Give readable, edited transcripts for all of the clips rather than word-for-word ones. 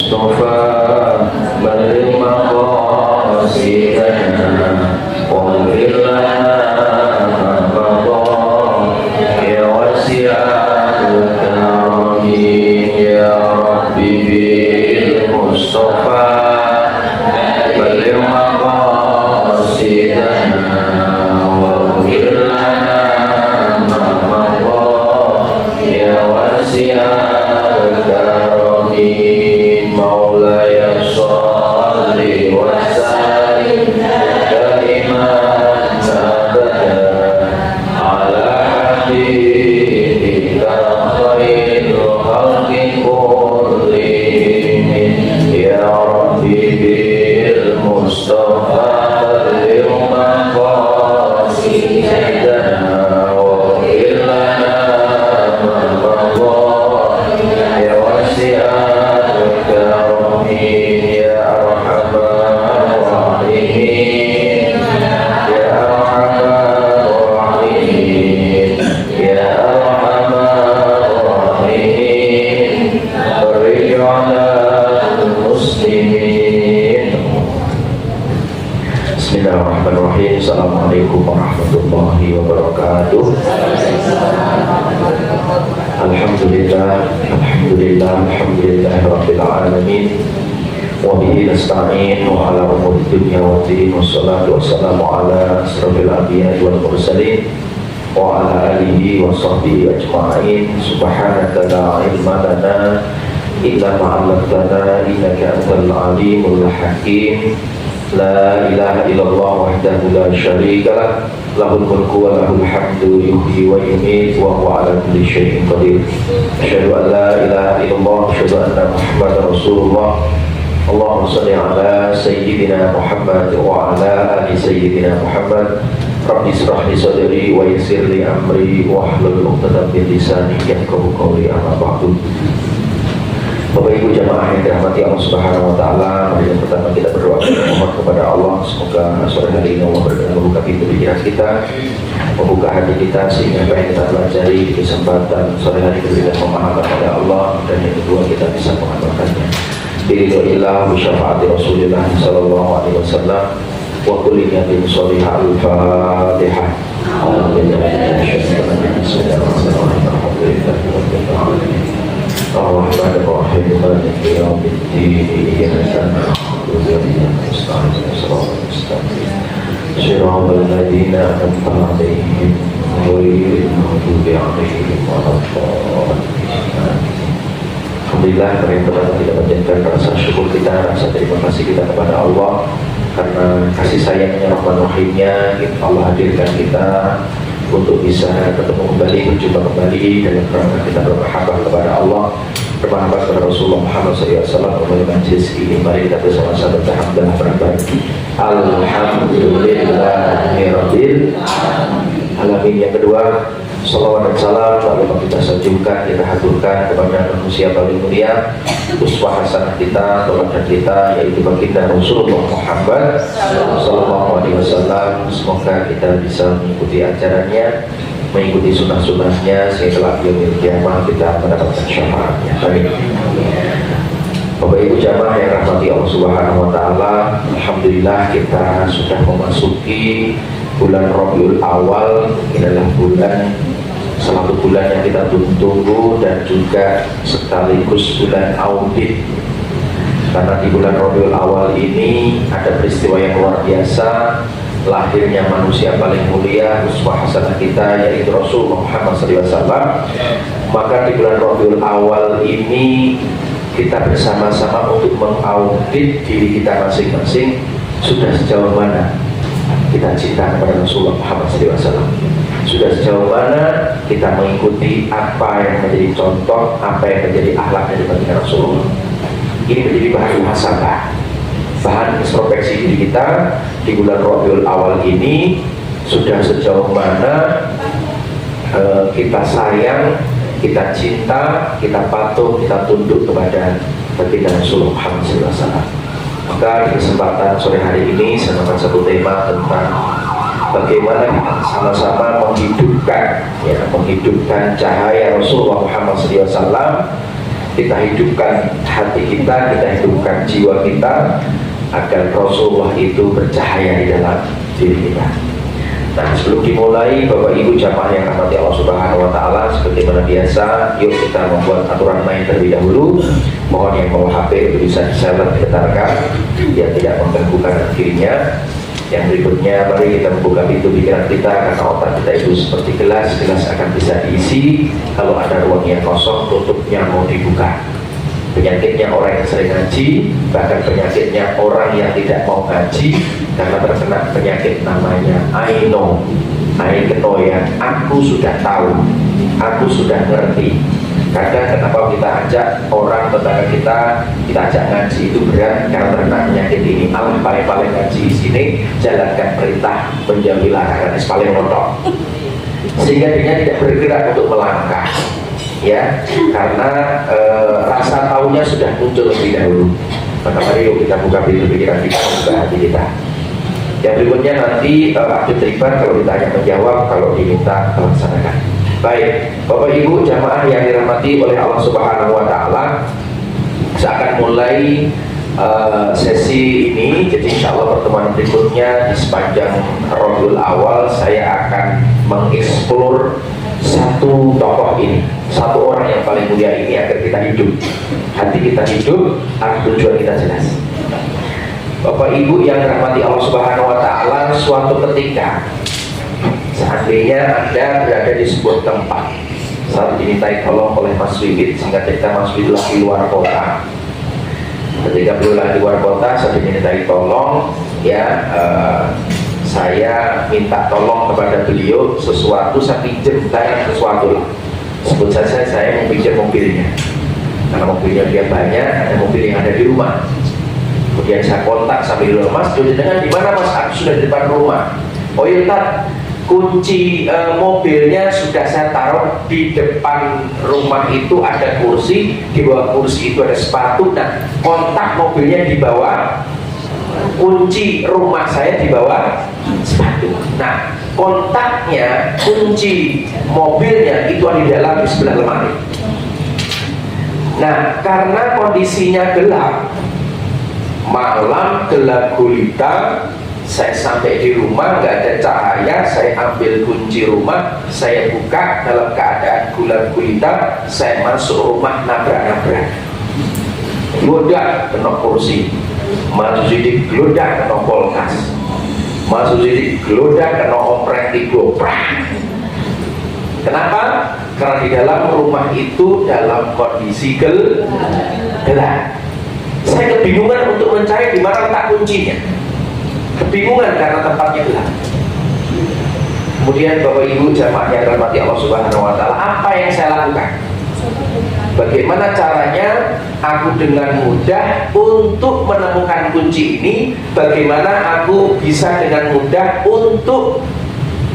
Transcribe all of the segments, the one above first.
المصطفى بلغ مقاصدنا واغفر لنا ما مضى يا واسع الكرم يا ربي بالمصطفى بلغ مقاصدنا واغفر لنا ما مضى يا واسع الكرم مولاي صل وسلم دائما ابدا على حبيبك خير الخلق كلهم يا ربي بالمصطفى بلغ مقاصدنا واغفر لنا ما مضى يا واسع الكرم يا أرحم الراحمين يا أرحم الراحمين يا أرحم الراحمين فرج على المسلمين. Bismillahirrahmanirrahim. Assalamualaikum warahmatullahi wabarakatuh. Alhamdulillah rabbil alamin. Wa bihi nasta'in wa ala umuri dunya wa din wassalatu wassalamu ala asrofil anbiya'i wal mursalin wa ala alihi wa sahbihi ajma'in. Subhanaka la ilma lana illa ma 'allamtana innaka antal alimul hakim. La ilaha illallah wahdahu la syarika lah, lahul mulku wa lahul hamdu yuhyi wa yumiit wa huwa ala kulli syai'in qadir. Asyhadu an la ilaha illallah, asyhadu anna Muhammadar Rasulullah. Allahumma shalli ala sayyidina Muhammad wa ala ali sayyidina Muhammad. Rabbi ishrah li sadri wa yassir li amri wahlul 'uqdatam min lisani yafqahu qawli. Amma ba'du. Bapak Ibu jamaah yang dirahmati Allah Subhanahu wa taala, mari yang pertama kita berdoa memohon kepada Allah semoga sore hari ini Allah berkenan membuka pintu pikiran kita, membuka hati kita sehingga apa yang kita pelajari di kesempatan sore hari kita memahamkan kepada Allah, dan yang kedua kita bisa mengamalkannya. Biridhillah wa syafaati Rasulillah sallallahu alaihi wasallam wa kulli niyatin shalihah. Al-Fatihah. Ar-Rahman Ar-Rahim Maliki Yawmiddin Iyyaka na'budu wa iyyaka nasta'in Shiratal mustaqim Shiratal ladzina an'amta 'alaihim ghairil maghdubi 'alaihim waladdallin. Alhamdulillah, yang pertama kita panjatkan rasa syukur kita, rasa terima kasih kita kepada Allah karena kasih sayangnya, rahman rahimnya Allah hadirkan kita untuk bisa ketemu kembali, berjumpa kembali dalam rangka kita bermahabbah kepada Allah, bermahabbah kepada Rasulullah Muhammad SAW. Oleh majlis ini mari kita bersama-sama berhamdalah berbagi Alhamdulillahirabbil alamin. Yang kedua, salawat dan salam lalu kita sanjungkan, kita haturkan kepada manusia paling mulia, uswah hasanah kita, teladan kita, yaitu baginda Rasulullah Muhammad sallallahu alaihi wasallam. Semoga kita bisa mengikuti ajarannya, mengikuti sunnah-sunnahnya sehingga yaumil qiyamah kita mendapatkan syafaatnya. Amin. Bapak Ibu jamaah yang rahmati Allah Subhanahu wa taala, alhamdulillah kita sudah memasuki bulan Rabiul Awal. Ini adalah salah satu bulan yang kita tunggu dan juga sekaligus bulan audit, karena di bulan Rabiul Awal ini ada peristiwa yang luar biasa, lahirnya manusia paling mulia, uswah hasanah kita, yaitu Rasulullah Muhammad SAW. Maka di bulan Rabiul Awal ini kita bersama-sama untuk mengaudit diri kita masing-masing, sudah sejauh mana kita cinta kepada Rasulullah Muhammad SAW, sudah sejauh mana kita mengikuti apa yang menjadi contoh, apa yang menjadi akhlak dari baginda Rasulullah. Ini menjadi bahan muhasabah, bahan introspeksi diri kita di bulan Rabiul Awal ini. Sudah sejauh mana kita sayang, kita cinta, kita patuh, kita tunduk kepada baginda Rasulullah Muhammad SAW. Maka di kesempatan sore hari ini saya akan satu tema tentang bagaimana kita sama-sama menghidupkan cahaya Rasulullah Muhammad SAW kita hidupkan hati kita, kita hidupkan jiwa kita agar Rasulullah itu bercahaya di dalam diri kita. Nah, sebelum dimulai, Bapak Ibu jamaah yang rahmati Allah Subhanahu wa taala, sebagaimana biasa, yuk kita membuat aturan main terlebih dahulu. Mohon yang bawa HP itu bisa di-silent, digetarkan biar tidak mengganggu kanan kirinya. Yang berikutnya, mari kita membuka pintu pikiran kita, karena otak kita itu seperti gelas, gelas akan bisa diisi. Kalau ada ruang yang kosong, tutupnya mau dibuka. Penyakitnya orang yang sering ngaji, bahkan penyakitnya orang yang tidak mau ngaji, karena terkena penyakit namanya I know ya, aku sudah tahu, aku sudah ngerti. Kadang kenapa kita ajak orang tetangga kita ajak ngaji itu berat karena terkena penyakit ini. Allah paling ngaji di sini, jalankan perintah, menjauhi larangan, paling ngotot, sehingga dia tidak bergerak untuk melangkah, ya, karena rasa taunya sudah muncul lebih dahulu. Maka mari yuk kita buka pintu pikiran kita, membuka hati kita. Yang berikutnya nanti aktif terlibat, kalau ditanya menjawab, kalau diminta melaksanakan. Baik, Bapak Ibu jamaah yang dirahmati oleh Allah Subhanahu wa taala, saya akan mulai sesi ini. Jadi insya Allah pertemuan berikutnya di sepanjang Rabiul Awal saya akan mengeksplor satu tokoh ini, satu orang yang paling mulia ini agar kita hidup, hati kita hidup, arah tujuan kita jelas. Bapak Ibu yang dirahmati Allah Subhanahu wa taala, suatu ketika seandainya Anda berada di sebuah tempat, saat dimintai tolong oleh Mas Wibit, sehingga kita Mas Wibit lagi luar kota. Ketika beliau lagi luar kota, saya dimintai tolong, ya, saya minta tolong kepada beliau sesuatu, saya pinjam barang sesuatu lah. Sebut saja saya mau pinjam mobilnya, karena mobilnya dia banyak, ada mobil yang ada di rumah. Kemudian saya kontak sambil bilang, Mas, dengan di mana Mas? Aku sudah di depan rumah. Oh iya, Tat, kunci mobilnya sudah saya taruh di depan rumah, itu ada kursi, di bawah kursi itu ada sepatu, dan kontak mobilnya di bawah, kunci rumah saya di bawah sepatu. Nah, kontaknya, kunci mobilnya itu ada di dalam, di sebelah lemari. Nah, karena kondisinya gelap, malam gelap gulita, saya sampai di rumah nggak ada cahaya, saya ambil kunci rumah, saya buka dalam keadaan gelap gulita, saya masuk rumah, nabrak-nabrak, gelodak kena kursi, maju sidik gelodak kena kulkas, maju sidik gelodak kena oprek digoprak. Kenapa? Karena di dalam rumah itu dalam kondisi gelap. Saya kebingungan untuk mencari di mana letak kuncinya. Kebingungan karena tempatnya gelap. Kemudian Bapak Ibu jamaah yang dirahmati Allah Subhanahu wa taala, apa yang saya lakukan? Bagaimana caranya aku dengan mudah untuk menemukan kunci ini? Bagaimana aku bisa dengan mudah untuk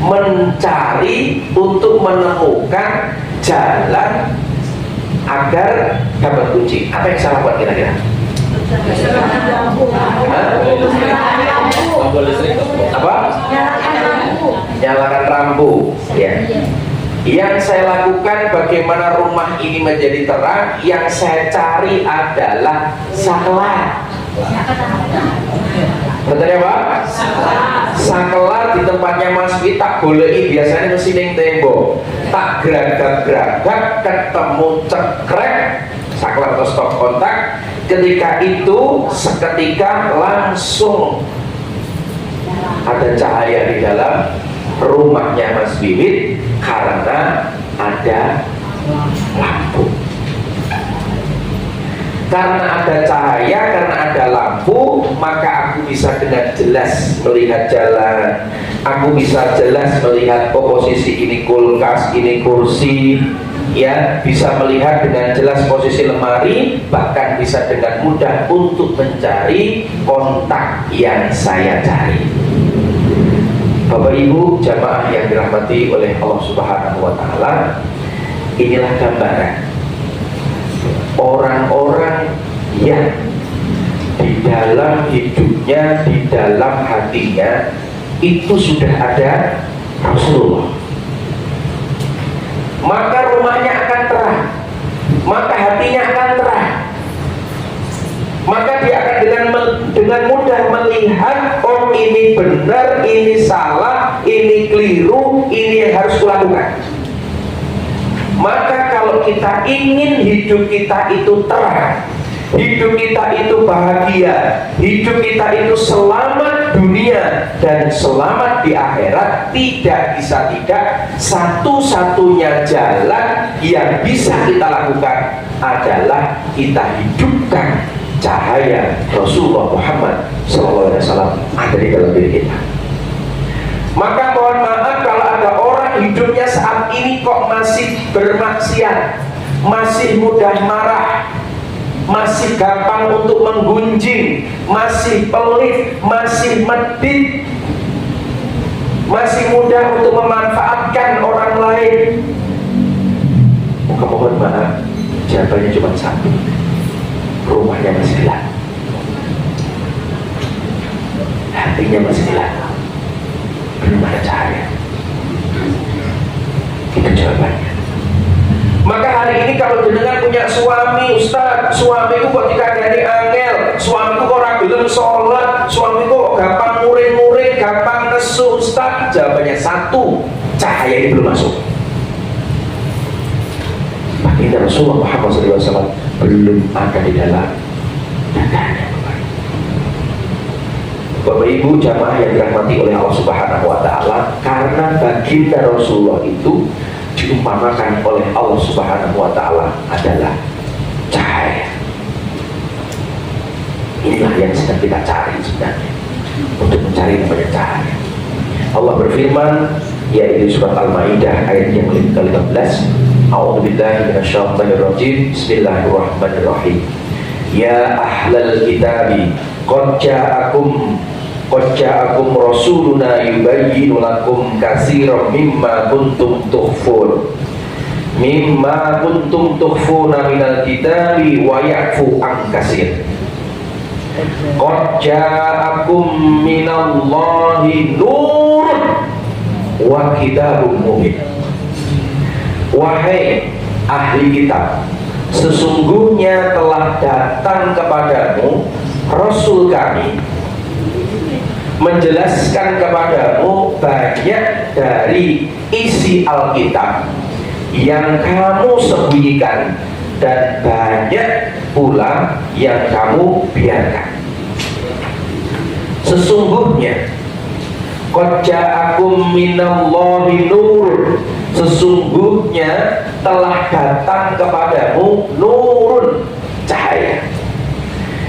mencari, untuk menemukan jalan agar dapat kunci? Apa yang saya lakukan kira-kira? Apa? Nyalakan lampu. Ya. Yang saya lakukan bagaimana rumah ini menjadi terang, yang saya cari adalah saklar. Betul ya Pak? Saklar di tempatnya Mas Wi tak boleh, biasanya mesti ning tembok. Tak geragak-geragak ketemu cekrek, saklar atau stop kontak. Ketika itu seketika langsung ada cahaya di dalam rumahnya Mas Wiwit karena ada lampu. Karena ada cahaya, karena ada lampu, maka aku bisa dengan jelas melihat jalan. Aku bisa jelas melihat posisi ini kulkas, ini kursi, ya, bisa melihat dengan jelas posisi lemari, bahkan bisa dengan mudah untuk mencari kontak yang saya cari. Bapak Ibu jamaah yang dirahmati oleh Allah Subhanahu wa taala, inilah gambaran orang-orang yang di dalam hidupnya, di dalam hatinya itu sudah ada Rasulullah. Maka rumahnya akan terang, maka hatinya akan maka dia akan dengan mudah melihat, oh ini benar, ini salah, ini keliru, ini yang harus kulakukan. Maka kalau kita ingin hidup kita itu terang, hidup kita itu bahagia, hidup kita itu selamat dunia dan selamat di akhirat, tidak bisa tidak, satu-satunya jalan yang bisa kita lakukan adalah kita hidupkan cahaya Rasulullah Muhammad SAW ada di dalam diri kita. Maka mohon maaf kalau ada orang hidupnya saat ini kok masih bermaksiat, masih mudah marah, masih gampang untuk menggunjing, masih pelit, masih medit, masih mudah untuk memanfaatkan orang lain. Maka mohon maaf, jawabannya cuma satu, rumahnya masih gelap, hatinya masih gelap, belum ada cahaya. Itu jawabannya. Maka hari ini kalau jenengan punya suami, Ustaz, suamiku kok dikandani angel, suamiku kok ora gelem sholat, suamiku kok gampang muring-muring, gampang nesu, Ustaz. Jawabannya satu, cahaya ini belum masuk. Baginda Rasulullah Muhammad SAW belum ada di dalam dadanya. Bapak Ibu jamaah yang dirahmati oleh Allah Subhanahu wa Ta'ala, karena baginda Rasulullah itu diumpamakan oleh Allah Subhanahu wa Ta'ala adalah cahaya. Inilah yang sedang kita cari sebenarnya, untuk mencari namanya cahaya. Allah berfirman, yaitu surat Al-Maidah ayat yang ke-15, A'udzubillahi minasyaitonirrajim, Bismillahirrahmanirrahim. Ya ahlal kitabi qad ja'akum rasuluna yubayyinu lakum katsiran mimma kuntum tukhfuna minal kitabi wa ya'fu an katsir. Qad ja'akum minallahi nurun wa kitabun mubin. Wahai ahli kitab, sesungguhnya telah datang kepadamu Rasul kami menjelaskan kepadamu banyak dari isi Alkitab yang kamu sembunyikan dan banyak pula yang kamu biarkan. Sesungguhnya qad ja'akum minallahi nur, sesungguhnya telah datang kepadamu nurun, cahaya.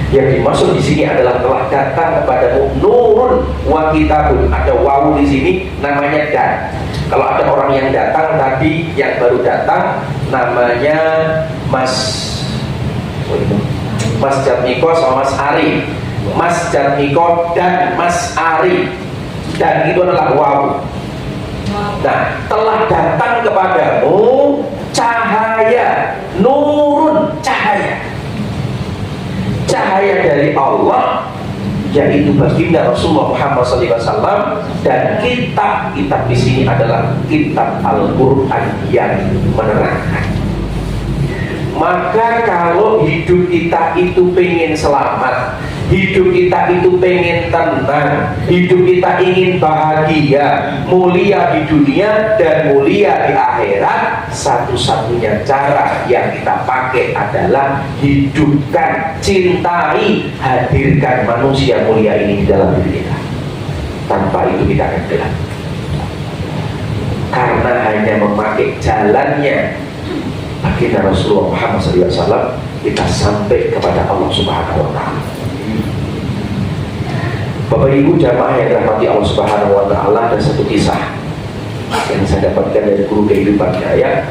Yang dimaksud di sini adalah telah datang kepadamu nurun wa kitabun. Ada wawu di sini namanya dan. Kalau ada orang yang datang tadi, yang baru datang, namanya Mas Jatmiko sama Mas Ari. Mas Jatmiko dan Mas Ari. Dan itu adalah wawu. Nah, telah datang kepadamu cahaya, nurun, cahaya, cahaya dari Allah, yaitu baginda Rasulullah Muhammad SAW, dan kitab di sini adalah kitab Al-Quran yang menerangkan. Maka kalau hidup kita itu pengen selamat, hidup kita itu pengen tenang, hidup kita ingin bahagia, mulia di dunia dan mulia di akhirat, satu-satunya cara yang kita pakai adalah hidupkan, cintai, hadirkan manusia mulia ini di dalam diri kita. Tanpa itu kita akan gelap, karena hanya memakai jalannya baginda Rasulullah Muhammad SAW kita sampai kepada Allah Subhanahu wa Ta'ala. Bapak Ibu jamaah yang dirahmati Allah Subhanahu wa Ta'ala, ada satu kisah yang saya dapatkan dari guru kehidupan saya,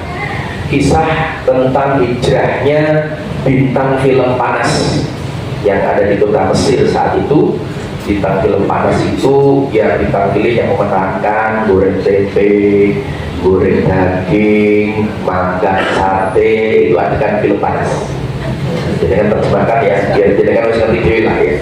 kisah tentang hijrahnya bintang film panas yang ada di kota Mesir saat itu. Bintang film panas itu ya bintang film yang memenangkan goreng tempe, goreng daging, makan sate, itu ada kan film panas. Jadi kan terjemahkan ya, jadi kan harus ngerti lah ya.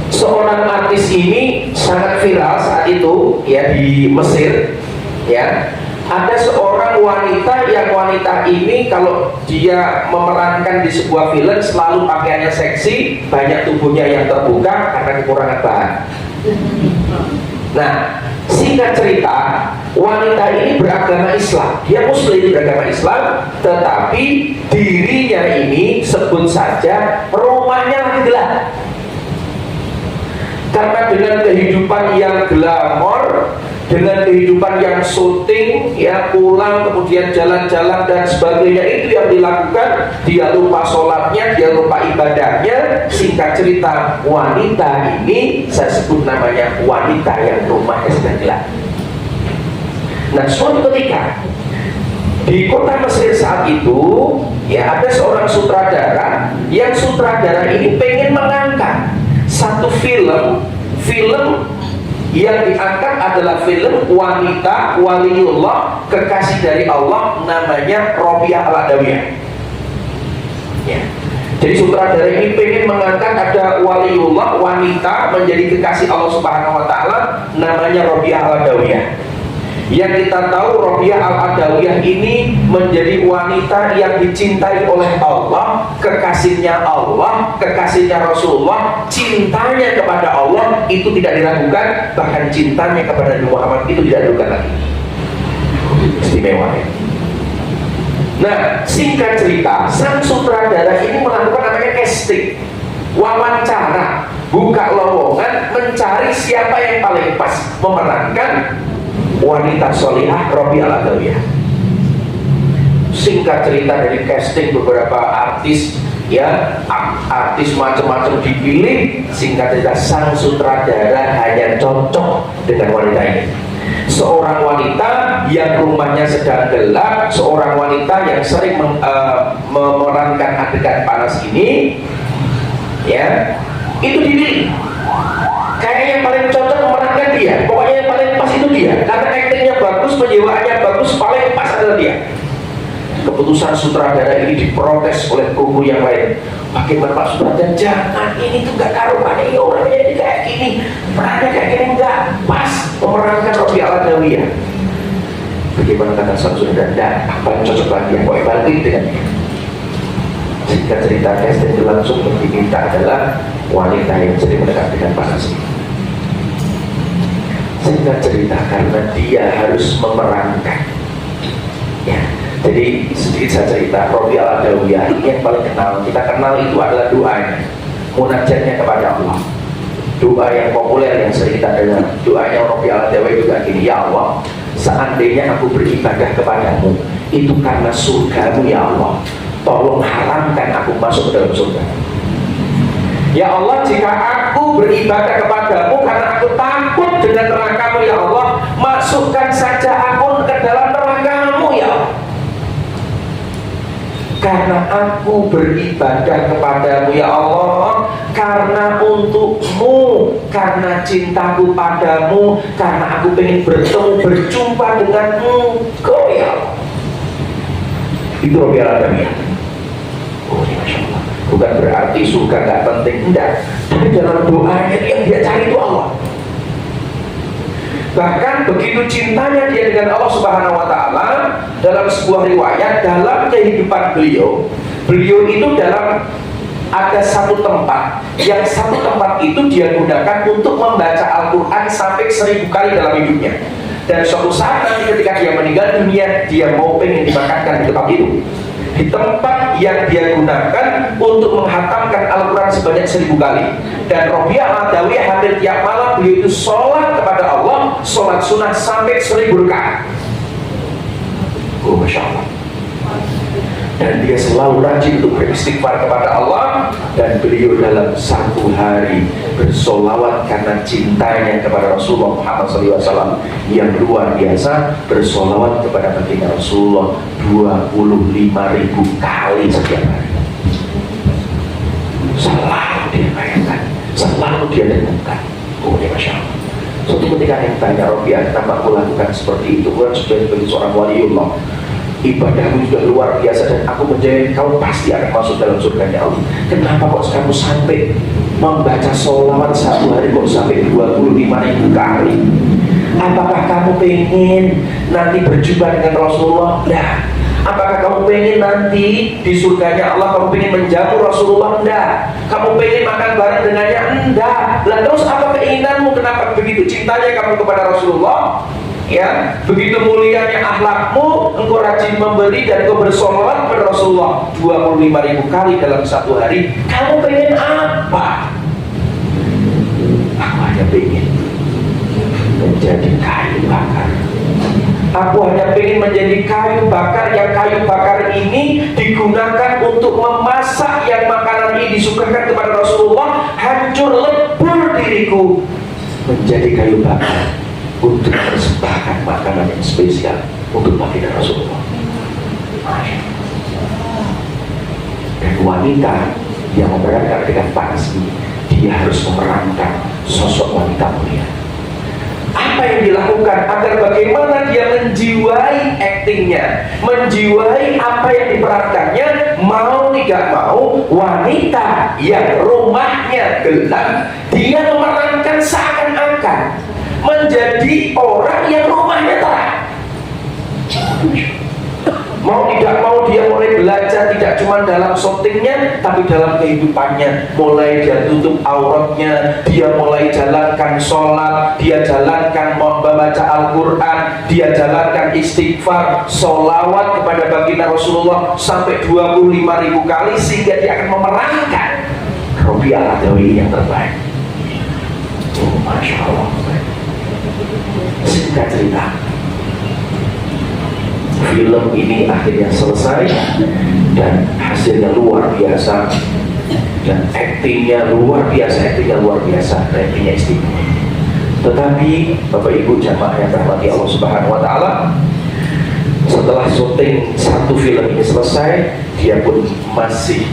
Seorang artis ini sangat viral saat itu ya di Mesir ya, Ada seorang wanita yang wanita ini kalau dia memerankan di sebuah film selalu pakaiannya seksi, banyak tubuhnya yang terbuka karena kekurangan bahan. Nah, singkat cerita, wanita ini beragama Islam, dia muslim beragama Islam, tetapi dirinya ini sebut saja rumahnya lagi gelap. Karena dengan kehidupan yang glamor, dengan kehidupan yang syuting, ya pulang kemudian jalan-jalan dan sebagainya, itu yang dilakukan, dia lupa sholatnya, dia lupa ibadahnya. Singkat cerita, wanita ini saya sebut namanya wanita yang rumahnya sedang gelap. Nah, suatu ketika di kota Mesir saat itu, ya ada seorang sutradara, yang sutradara ini pengen mengangkat satu film yang diangkat adalah film wanita waliullah, kekasih dari Allah, namanya Robiah Al-Adawiyah. Ya. Jadi sutradara ini pengen mengangkat ada waliullah, wanita menjadi kekasih Allah Subhanahu wa taala, namanya Robiah Al-Adawiyah. Yang kita tahu Robiah Al-Adawiyah ini menjadi wanita yang dicintai oleh Allah, kekasihnya Allah, kekasihnya Rasulullah. Cintanya kepada Allah itu tidak diragukan, bahkan cintanya kepada Nabi Muhammad itu tidak diragukan lagi. Istimewa ya. Nah, singkat cerita, sang sutradara ini melakukan namanya casting, wawancara, buka lowongan, mencari siapa yang paling pas memerankan wanita solihah Robiah Al-Adawiyah. Singkat cerita, dari casting beberapa artis, ya artis macam-macam dipilih. Singkat cerita, sang sutradara hanya cocok dengan wanita ini. Seorang wanita yang rumahnya sedang gelap, seorang wanita yang sering memerankan adegan panas ini, ya itu dipilih. Kayaknya yang paling cocok memerankan dia, pokoknya yang paling pas itu dia, karena aktingnya bagus, penjiwaannya bagus, paling pas adalah dia. Keputusan sutradara ini diprotes oleh kubu yang lain. Bagaimana Pak Sutradara? Jangan, ini tuh gak karuan, ini orangnya jadi kayak gini, perannya kayak gini, gak pas memerankan Robiah Al-Adawiyah. Bagaimana kata sang sutradara? Apa yang cocok lagi yang boleh balik dengan dia? Singkat cerita, casting langsung yang diminta adalah wanita yang sering mendekat dengan panas. Singkat cerita, karena dia harus memerankan, ya, jadi sedikit saya cerita. Robiah Al-Adawiyah ini yang paling kita kenal itu adalah doanya, munajatnya kepada Allah. Doa yang populer yang sering kita dengar, doanya Robiah Al-Adawiyah juga gini: ya Allah, seandainya aku beribadah kepadamu itu karena surgamu, ya Allah, tolong haramkan aku masuk ke dalam surga. Ya Allah, jika aku beribadah kepadamu karena aku takut dengan nerakamu, ya Allah, masukkan saja aku ke dalam nerakamu, ya Allah. Karena aku beribadah kepadamu, ya Allah, karena untukmu, karena cintaku padamu, karena aku ingin bertemu, berjumpa denganmu, Engkau, ya Allah. Itu Robiah Al-Adawiyah. Oh, Masya Allah. Bukan berarti surga gak penting, enggak. Tapi dalam doanya yang dia cari itu Allah. Bahkan begitu cintanya dia dengan Allah Subhanahu wa taala, dalam sebuah riwayat, dalam kehidupan beliau itu dalam ada satu tempat, yang satu tempat itu dia gunakan untuk membaca Al-Quran sampai 1000 kali dalam hidupnya. Dan suatu saat nanti ketika dia meninggal dunia, dia mau pengen dimakamkan di tempat itu, di tempat yang dia gunakan untuk menghatamkan Al-Quran sebanyak 1000 kali. Dan Robiah Al-Adawiyah hampir tiap malam beliau itu sholat kepada Allah, sholat sunnah sampai 1000 rakaat. Oh, Masya Allah. Dan dia selalu rajin untuk beristighfar kepada Allah. Dan beliau dalam satu hari bersolawat karena cintanya kepada Rasulullah Muhammad SAW yang luar biasa, bersolawat kepada baginda Rasulullah 25.000 kali setiap hari. Selalu dia bayangkan, selalu dia dengarkan. Oh, ya Masya Allah. Suatu ketika yang tanya Robiah, kenapa aku lakukan seperti itu? Aku sebagai seorang waliullah, ibadahmu juga luar biasa, dan aku menjamin kamu pasti akan masuk dalam surga Allah. Kenapa kok kamu sampai membaca sholawat satu hari kok sampai 25.000 kali. Apakah kamu pengen nanti berjumpa dengan Rasulullah? Nah, apakah kamu pengen nanti di surganya Allah kamu pengen menjamu Rasulullah? Enggak. Kamu pengen makan bareng dengannya? Enggak. Lah terus apa keinginanmu? Kenapa begitu cintanya kamu kepada Rasulullah? Ya, begitu mulianya akhlakmu, engkau rajin memberi dan engkau bersolawat kepada Rasulullah 25.000 kali dalam satu hari. Kamu pengen apa? Aku hanya pengen menjadi kayu bakar. Aku hanya pengen menjadi kayu bakar, yang kayu bakar ini digunakan untuk memasak yang makanan ini disuguhkan kepada Rasulullah. Hancur lebur diriku menjadi kayu bakar untuk persembahkan makanan yang spesial untuk baginda Rasulullah. Dan wanita yang berangkat dengan panas ini, dia harus memerankan sosok wanita mulia. Apa yang dilakukan agar bagaimana dia menjiwai aktingnya, menjiwai apa yang diperankannya, mau tidak mau wanita yang rumahnya gelap, dia memerankan seakan-akan menjadi orang yang rumahnya terang. Mau tidak mau dia mulai belajar tidak cuma dalam syutingnya, tapi dalam kehidupannya. Mulai dia tutup auratnya, dia mulai jalankan sholat, dia jalankan membaca Al-Quran, dia jalankan istighfar, sholawat kepada baginda Rasulullah sampai 25.000 kali, sehingga dia akan memerankan Robi Al-Adawi yang terbaik. Oh, Masya Allah. Singkat cerita, film ini akhirnya selesai dan hasilnya luar biasa, dan aktingnya luar biasa, aktingnya istimewa. Tetapi Bapak Ibu jamaah yang dirahmati Allah Subhanahu wa Ta'ala, setelah syuting satu film ini selesai, dia pun masih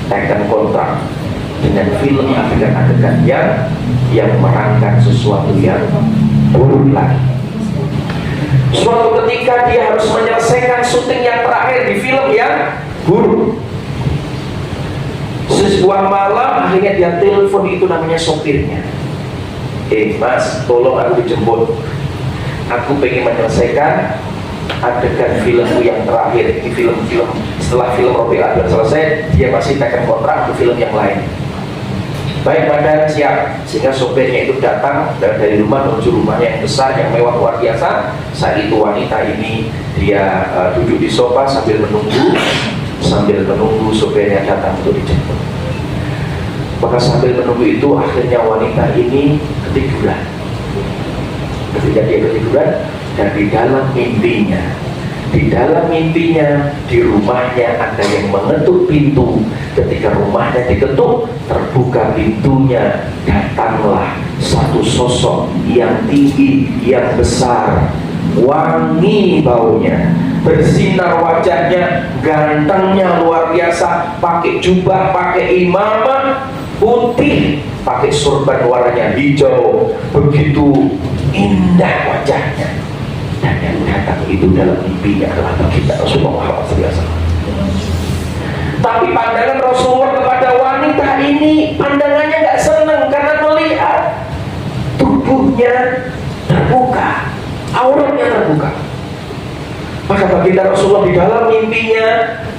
akan kontrak dengan film adegan-adegan yang merangkai sesuatu yang buruk lagi. Suatu ketika dia harus menyelesaikan syuting yang terakhir di film yang buruk. Sebuah malam akhirnya dia telepon, itu namanya sopirnya. Mas, tolong aku dijemput. Aku pengen menyelesaikan adegan filmku yang terakhir. Ini film-film setelah film Robi Al selesai, dia masih tekan kontrak untuk film yang lain. Baik, badan siap. Sehingga sopirnya itu datang dari rumah menuju rumahnya yang besar, yang mewah luar biasa. Saat itu wanita ini dia duduk di sofa sambil menunggu sopirnya datang untuk dijemput. Maka sambil menunggu itu akhirnya wanita ini ketiduran. Ketika dia ketiduran, dan di dalam mimpinya di rumahnya ada yang mengetuk pintu. Ketika rumahnya diketuk, terbuka pintunya, datanglah satu sosok yang tinggi, yang besar, wangi baunya, bersinar wajahnya, gantengnya luar biasa, pakai jubah, pakai imamah putih, pakai sorban warnanya hijau, begitu indah wajahnya. Dan yang datang itu dalam mimpinya adalah baginda Rasulullah SAW. Tapi pandangan Rasulullah kepada wanita ini, pandangannya nggak senang karena melihat tubuhnya terbuka, auratnya terbuka. Maka baginda Rasulullah di dalam mimpinya,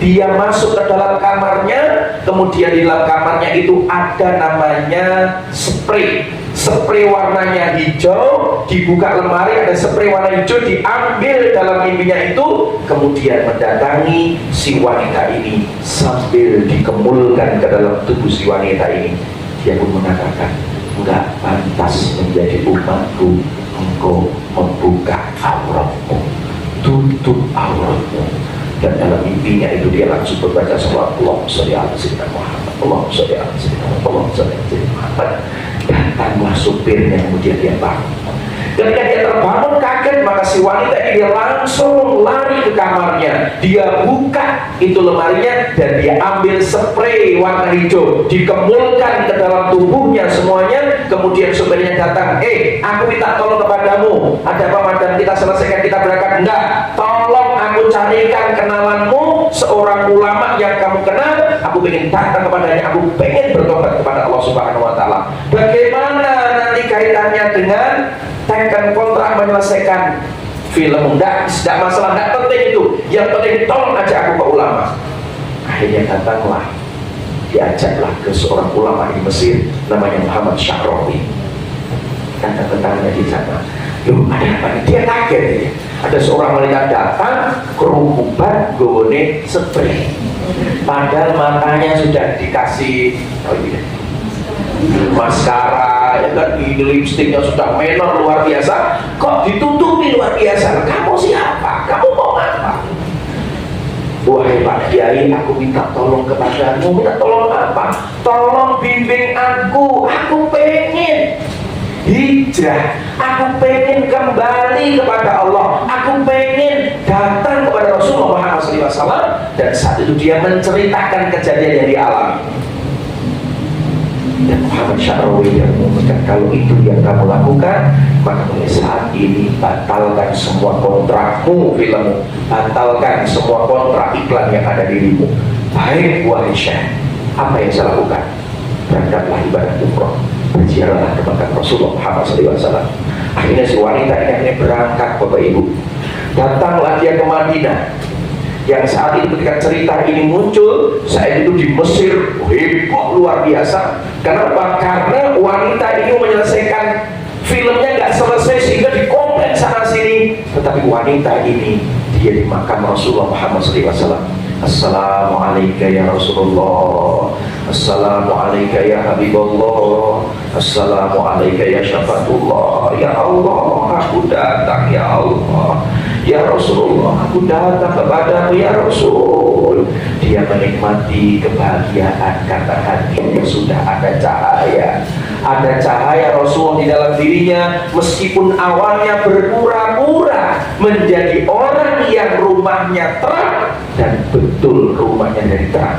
dia masuk ke dalam kamarnya, kemudian di dalam kamarnya itu ada namanya spray warnanya hijau, dibuka lemari ada spray warna hijau, diambil dalam mimpinya itu, kemudian mendatangi si wanita ini sambil dikemulkan ke dalam tubuh si wanita ini. Dia pun mengatakan, enggak pantas menjadi umatku, engkau membuka auratmu, tutup auratmu. Dan dalam mimpinya itu dia langsung berbaca salawat Allahumma sholli ala sayyidina Muhammad, Allahumma sholli ala sayyidina Muhammad, Allahumma sholli ala sayyidina Muhammad. Datanglah supirnya, kemudian dia bangun. Ketika dia terbangun kaget, maka si wanita ini dia langsung lari ke kamarnya. Dia buka itu lemarinya dan dia ambil spray warna hijau, dikemulkan ke dalam tubuhnya semuanya. Kemudian supirnya datang, aku minta tolong kepadamu. Ada apa madam, kita selesaikan, kita berangkat? Enggak, tolong aku carikan kenalanmu, seorang ulama yang kamu kenal. Aku aku pengen datang kepadanya, aku pengen bertobat kepada Allah Subhanahu wa Ta'ala. Bagaimana nanti kaitannya dengan tekan kontrak menyelesaikan film? Enggak masalah, enggak penting itu. Yang penting tolong ajak aku ke ulama. Akhirnya datanglah, diajaklah ke seorang ulama di Mesir, namanya Muhammad Syahrawi. Datang ke tangannya di sana. Loh, ada apa? Dia kaget ya. Ada seorang wanita datang kerukuban gone spray, padahal matanya sudah dikasih maskara, ya kan, ini lipstiknya sudah menor luar biasa, kok ditutupi luar biasa. Kamu siapa? Kamu mau apa? Wahai Pak Kiai, aku minta tolong kepadamu. Minta tolong apa? Tolong bimbing aku pengen hijrah, aku pengen kembali kepada Allah, aku pengen datang kepada Rasulullah Muhammad SAW. Dan saat itu dia menceritakan kejadian yang dialami. Dan Muhammad Syahrawi yang mengumumkan, kalau itu yang kamu lakukan, maka mulai saat ini batalkan semua kontrakmu filmmu, batalkan semua kontrak iklan yang ada dirimu. Baik wahai Syekh, apa yang saya lakukan? Berangkatlah ibadah umroh, berziarahlah ke makam Rasulullah Muhammad SAW. Akhirnya si wanita ini berangkat, Bapak Ibu. Datanglah dia ke Madinah. Yang saat itu ketika cerita ini muncul, saat itu di Mesir heboh luar biasa. Kenapa? Karena wanita ini menyelesaikan filmnya nggak selesai sehingga dikomplain sana sini. Tetapi wanita ini dia di makam Rasulullah Muhammad SAW. Assalamualaikum ya Rasulullah, Assalamualaikum ya Habibullah, Assalamualaikum ya Syafatullah. Ya Allah, aku datang ya Allah. Ya Rasulullah, aku datang kepadamu ya Rasul. Dia menikmati kebahagiaan karena hatinya sudah ada cahaya. Ada cahaya Rasul di dalam dirinya, meskipun awalnya berpura-pura menjadi orang yang rumahnya terang, dan betul rumahnya dari terang.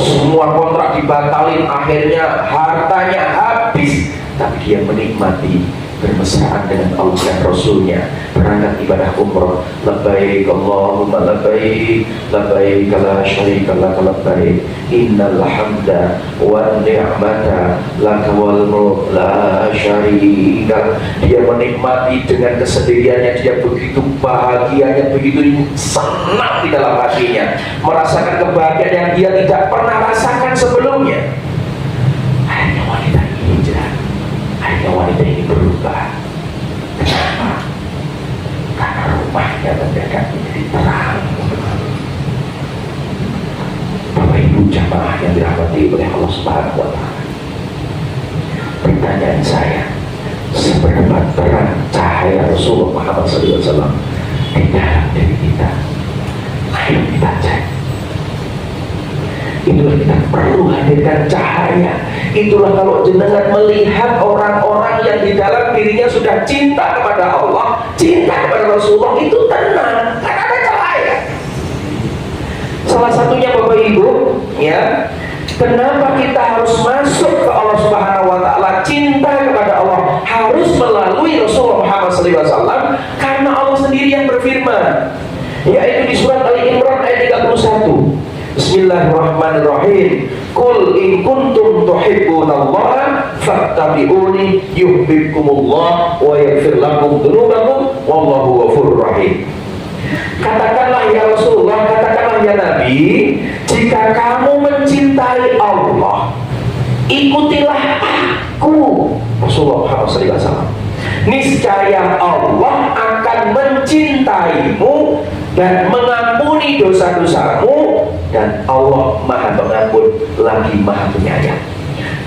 Semua kontrak dibatalin, akhirnya hartanya habis, tapi dia menikmati bermesraan dengan Allah dan Rasulnya, berangkat ibadah umroh. Labbaik Allahumma labbaik, labbaik la syarika lak labbaik, innal hamda wan ni'mata laka wal mulk la syarika. Dia menikmati dengan kesendiriannya, dia begitu bahagianya, begitu senang di dalam hatinya, merasakan kebahagiaan yang dia tidak pernah rasakan sebelumnya. Akhirnya wanita ini hijrah. Akhirnya wanita ini berubah. Kenapa? Karena rumahnya mendadak menjadi terang. Bapak Ibu jamaah yang dirahmati oleh Allah Subhanahu wa Ta'ala, pertanyaan saya, seberapa terang cahaya Rasulullah Muhammad SAW di dalam diri kita? Ayo kita cek. Itulah kita perlu hadirkan cahaya. Itulah kalau jenengan melihat orang-orang yang di dalam dirinya sudah cinta kepada Allah, cinta kepada Rasulullah, itu tenang, karena ada cahaya. Salah satunya Bapak Ibu, ya, kenapa kita harus masuk ke Allah Subhanahu wa Ta'ala, cinta kepada Allah harus melalui Rasulullah Muhammad SAW, karena Allah sendiri yang berfirman, yaitu di surat Al-Imran ayat 31. Bismillahirrahmanirrahim. Qul in kuntum tuhibbunallaha fattabi'uni yuhibbukumullah wa yaghfir lakum dzunubakum wallahu ghafurur rahim. Katakanlah ya Rasulullah, katakanlah ya Nabi, jika kamu mencintai Allah, ikutilah aku, Rasulullah Muhammad SAW. Niscaya Allah akan mencintaimu dan mengampuni dosa-dosamu, dan Allah Maha Pengampun lagi Maha Penyayang.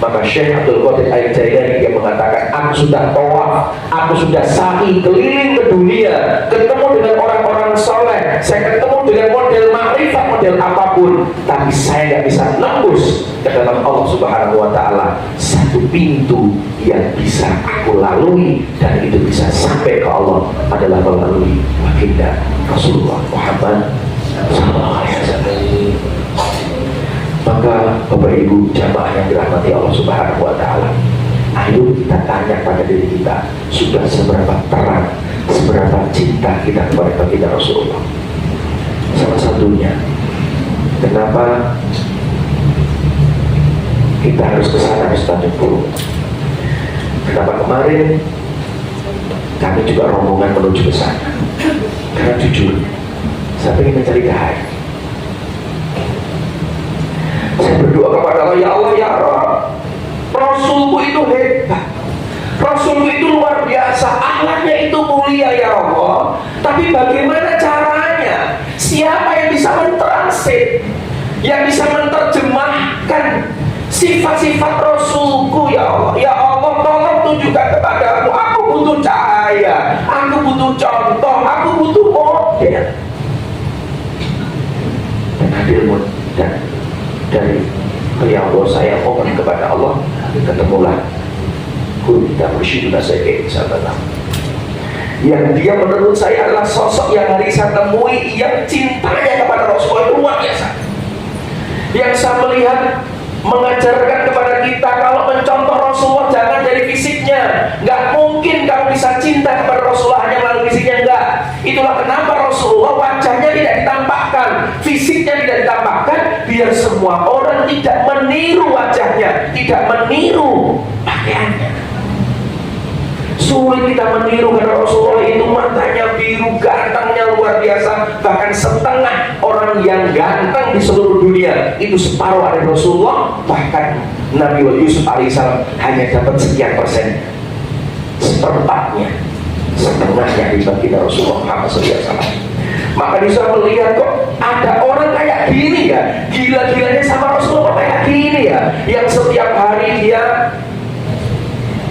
Maka Syekh Abdul Qadir Al-Jailani yang mengatakan, aku sudah tawaf, aku sudah sa'i keliling ke dunia, ketemu dengan orang-orang soleh, saya ketemu dengan model ma'rifat, model apapun, tapi saya nggak bisa nembus ke dalam Allah Subhanahu wa Ta'ala satu pintu yang bisa aku lalui, dan itu bisa sampai ke Allah adalah melalui baginda Rasulullah Muhammad SAW. Maka Bapak Ibu jamaah yang dirahmati Allah Subhanahu wa Ta'ala, ayo kita tanya pada diri kita, sudah seberapa terang, seberapa cinta kita kepada baginda Rasulullah. Salah satunya Kenapa kita harus ke sana, Ustaz Tanjung Purul? Kenapa kemarin kami juga rombongan menuju ke sana? Karena jujur, saya ingin mencari cahaya. Saya berdoa kepada Allah, ya Allah, ya Rabb, Rasulku itu hebat, Rasulku itu luar biasa, akhlaknya itu mulia ya Allah. Tapi bagaimana caranya? Siapa yang bisa mentranslate, yang bisa menerjemahkan sifat-sifat Rasulku ya Allah? Ya Allah, tolong tunjukkan kepadaku. Aku butuh cahaya, aku butuh contoh, aku butuh model. Dan hadirmu dan dari beliau saya mohon kepada Allah, ketemulah kita bersyukur saya sahabat, yang dia menurut saya adalah sosok yang hari saya temui, yang cintanya kepada Rasulullah itu luar biasa, yang saya melihat mengajarkan kepada kita kalau mencontoh Rasulullah jangan dari fisiknya. Nggak mungkin kamu bisa cinta kepada Rasulullah hanya melalui fisiknya, enggak. Itulah kenapa Rasulullah wajahnya tidak ditampakkan, fisiknya tidak ditampakkan, biar semua orang tidak meniru wajahnya, tidak meniru pakaiannya. Sulit kita meniru karena Rasulullah itu matanya biru, gantengnya luar biasa. Bahkan setengah orang yang ganteng di seluruh dunia itu separuh ada Rasulullah. Bahkan Nabi Yusuf alaihissalam hanya dapat sekian persen, seperempatnya, setengahnya dibagi Rasulullah Muhammad SAW. Maka bisa melihat kok ada orang kayak gini ya, gila-gilanya sama Rasulullah kayak gini ya, yang setiap hari dia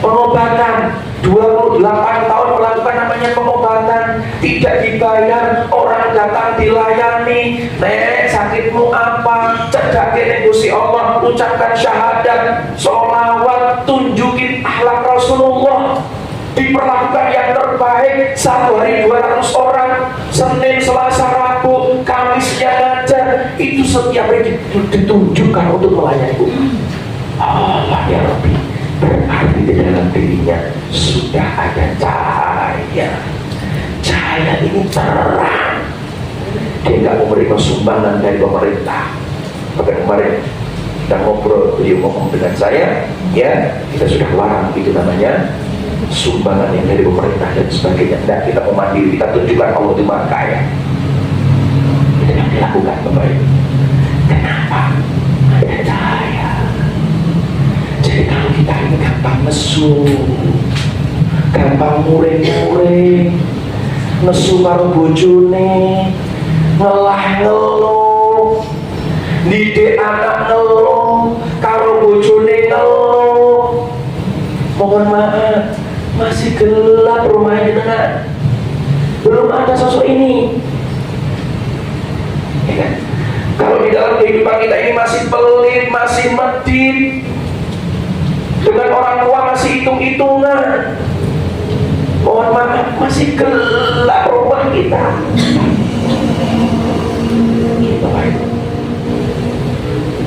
pengobatan, 28 tahun melakukan namanya pengobatan, tidak dibayar, orang datang dilayani. Nek, sakitmu apa? Cedakin Gusti Allah, ucapkan syahadat, sholawat, tunjukin akhlak Rasulullah, diperlakukan yang terbaik. Satu hari 200 orang, Senin, Selasa, Rabu, Kamisnya ngajar. Itu setiap hari ditunjukkan untuk melayani. Allah ya Rabbi, berarti di dalam dirinya sudah ada cahaya. Cahaya ini terang. Dia nggak mau menerima sumbangan dari pemerintah. Maka kemarin kita ngobrol, beliau ngomong dengan saya, ya kita sudah larang itu namanya sumbangan yang dari pemerintah dan sebagainya. Tidak, kita mau mandiri, kita tunjukkan Allah itu maha kaya. Itu yang dilakukan Bapak Ibu. Kenapa? Ada cahaya. Jadi kalau kita ini gampang nesu, gampang muring-muring, nesu karo bojone, ngelah-ngeluh, didik anak ngeluh, karo bojone ngeluh. Mohon maaf, masih gelap rumahnya tenan. Belum ada sosok ini. Ya kan? Kalau di dalam kehidupan kita ini masih pelit, masih medit, dengan orang tua masih hitung-hitungan, mohon maaf, masih gelap rumah kita.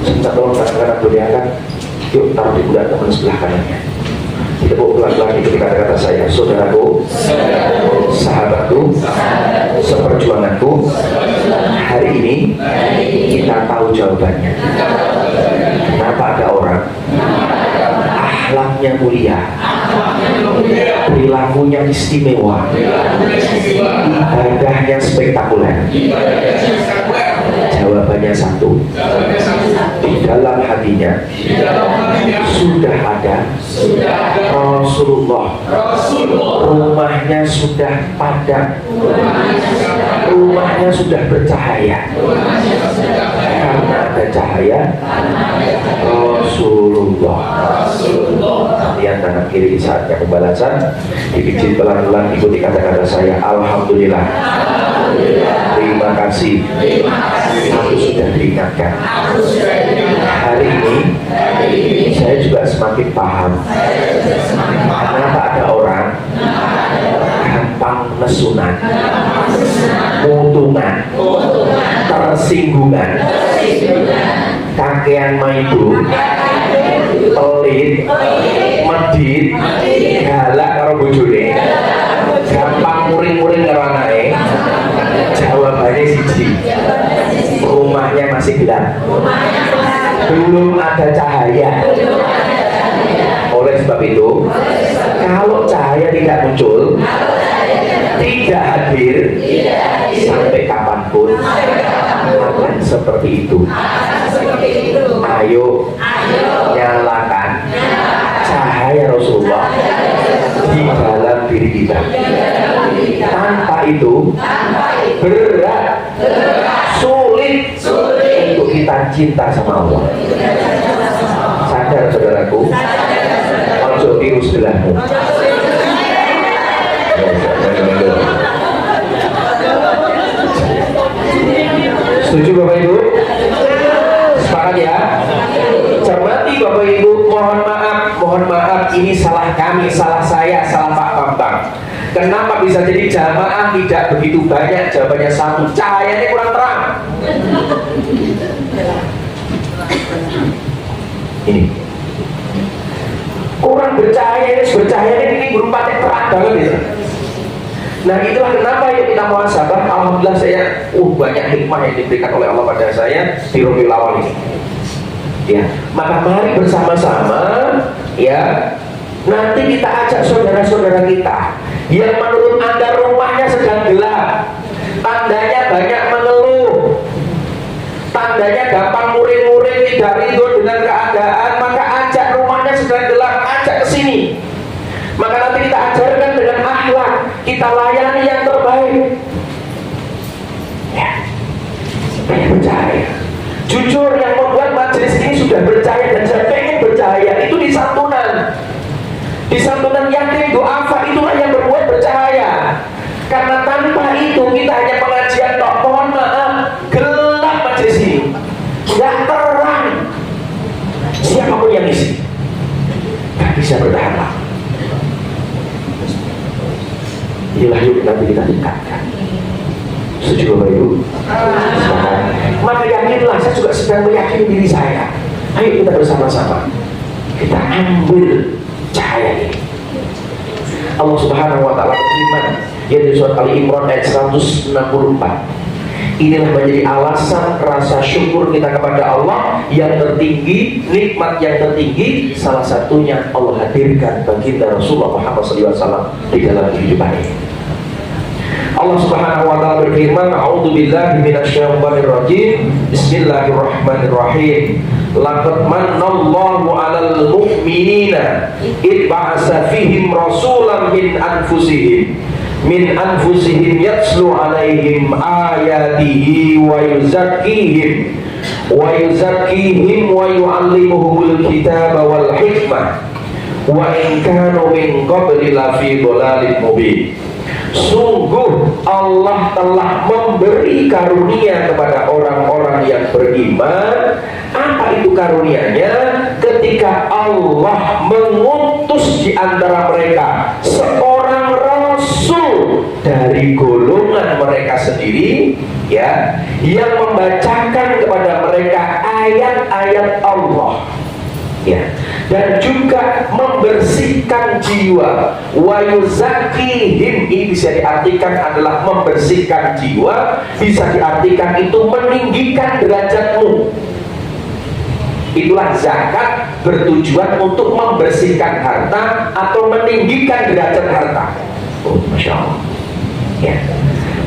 Sebentar tolong kadang-kadang beliakan, yuk taruh di bulan teman sebelah kanannya. Kita bawa pelan-pelan ketika kata saya, saudaraku, sahabatku, seperjuanganku. Hari ini kita tahu jawabannya. Kenapa ada orang akhlaknya mulia, perilakunya istimewa, ibadahnya spektakuler? Jawabannya satu, di dalam hatinya sudah ada Rasulullah. Rumahnya sudah padat, rumahnya sudah bercahaya, karena ada cahaya Rasulullah. Lihat tangan kiri di saatnya pembalasan, dipijit pelan-pelan, ikuti kata-kata saya. Alhamdulillah, terima kasih, aku sudah diingatkan. Hari ini saya juga semakin paham kenapa ada orang gampang nesunan, mutungan, tersinggungan, kakean maibu, pelit, medit, galak karo bojone, gampang muring-muring karo anake. Jawabannya siji, rumahnya masih gelap, belum ada cahaya. Oleh sebab itu, kalau cahaya tidak muncul, tidak hadir, sampai kapanpun akan seperti itu. Ayo nyalakan cahaya Rasulullah di dalam diri kita. Tanpa itu berat, sulit untuk kita cinta sama Allah. Sadar saudaraku, ojo tiru sebelahmu. Setuju Bapak Ibu? Sepakat ya? Cermati Bapak Ibu, mohon maaf, ini salah kami, salah saya, salah Pak Bambang. Kenapa bisa jadi jamaah tidak begitu banyak? Jawabannya satu, cahayanya kurang terang. Ini kurang bercahaya ini berupa terang banget ya. Nah itulah kenapa yuk kita muhasabah. Alhamdulillah saya banyak hikmah yang diberikan oleh Allah pada saya di Rabiul Awal ini. Ya, maka mari bersama-sama ya. Nanti kita ajak saudara-saudara kita yang menurut Anda rumahnya sedang gelap, tandanya banyak mengeluh, tandanya gampang muring-muring, tidak ridho dengan keadaan, maka ajak rumahnya sedang gelap, ajak ke sini. Maka nanti kita ajarkan dengan akhlak, kita layani yang terbaik. Ya, supaya bercahaya. Jujur yang membuat majelis ini sudah bercahaya dan saya pengen bercahaya itu di santunan. Di santunan yakin doafa itulah yang berbuat bercahaya. Karena tanpa itu kita hanya pengajian tok. Mohon maaf, gelap majelis ini, nggak terang. Siapapun yang isi, nggak bisa bertahan lama. Inilah yuk nanti kita tingkatkan. Setuju Bapak Ibu? Maka yakinlah, saya juga sedang meyakini diri saya. Ayo kita bersama-sama kita ambil cahaya ini. Allah Subhanahu wa taala berfirman di surat Ali Imran ayat 164. Inilah menjadi alasan rasa syukur kita kepada Allah yang tertinggi, nikmat yang tertinggi. Salah satunya Allah hadirkan baginda Rasulullah Muhammad SAW di dalam kehidupan ini. Allah Subhanahu wa taala berfirman, "A'udzubillahi minasyaitonir rajim. Bismillahirrahmanirrahim. Laqad manallahu 'alal mu'minina id ba'atsa fihim rasulan min anfusihim yatslu 'alaihim ayatihi wa yuzakkihim wa yu'allimuhumul kitaba wal hikmah wa in kanu min qabli lafi dhalalin mubin." Sungguh Allah telah memberi karunia kepada orang-orang yang beriman. Apa itu karunianya? Ketika Allah mengutus di antara mereka seorang rasul dari golongan mereka sendiri, ya, yang membacakan kepada mereka ayat-ayat Allah, ya, dan juga membersihkan jiwa. Wa yuzakihim, ini bisa diartikan adalah membersihkan jiwa, bisa diartikan itu meninggikan derajatmu. Itulah zakat, bertujuan untuk membersihkan harta atau meninggikan derajat harta. Oh, Masya Allah, ya,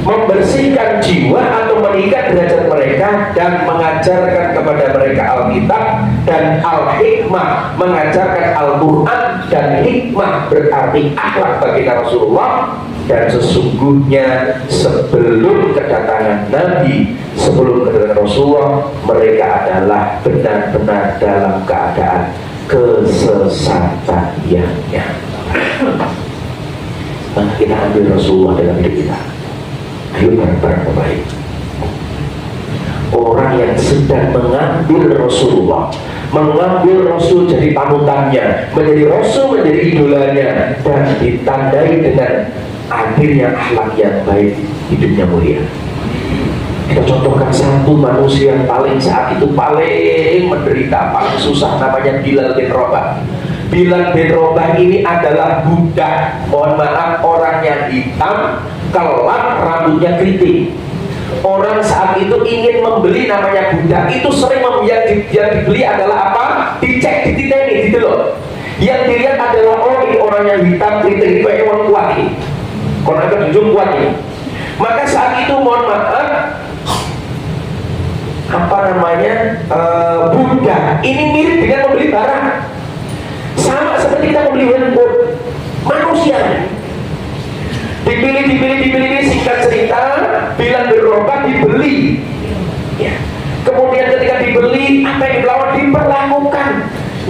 membersihkan jiwa atau meninggikan derajat mereka dan mengajarkan kepada mereka Alkitab dan Al-Hikmah, mengajarkan Al-Quran, dan hikmah berarti akhlak bagi Rasulullah. Dan sesungguhnya sebelum kedatangan Nabi, sebelum kedatangan Rasulullah, mereka adalah benar-benar dalam keadaan kesesatan yang nyata. Maka kita ambil Rasulullah dalam hidup kita. Ayo bareng-bareng baik. Orang yang sedang mengambil Rasulullah, mengambil Rasul jadi panutannya, menjadi Rasul, menjadi idolanya, dan ditandai dengan akhirnya akhlak yang baik, hidupnya mulia. Kita contohkan satu manusia yang paling saat itu paling menderita, paling susah, namanya Bilal bin Rabah. Bilal bin Rabah ini adalah budak, mohon maaf, orang yang hitam, kelap, rambutnya keriting. Orang saat itu ingin membeli namanya budak, itu sering yang dibeli adalah apa? Dicek, dititeni gitu loh. Yang dilihat adalah ini orang yang hitam, keriting, kayaknya orang kuat ini, kalau ada ujung kuat ini. Maka saat itu mohon maaf, apa namanya, budak ini mirip dengan membeli barang, sama seperti kita membeli handphone manusia. Dipilih, singkat cerita, Bilal bin Rabah dibeli ya. Kemudian ketika dibeli, apa yang dilakukan? Diperlakukan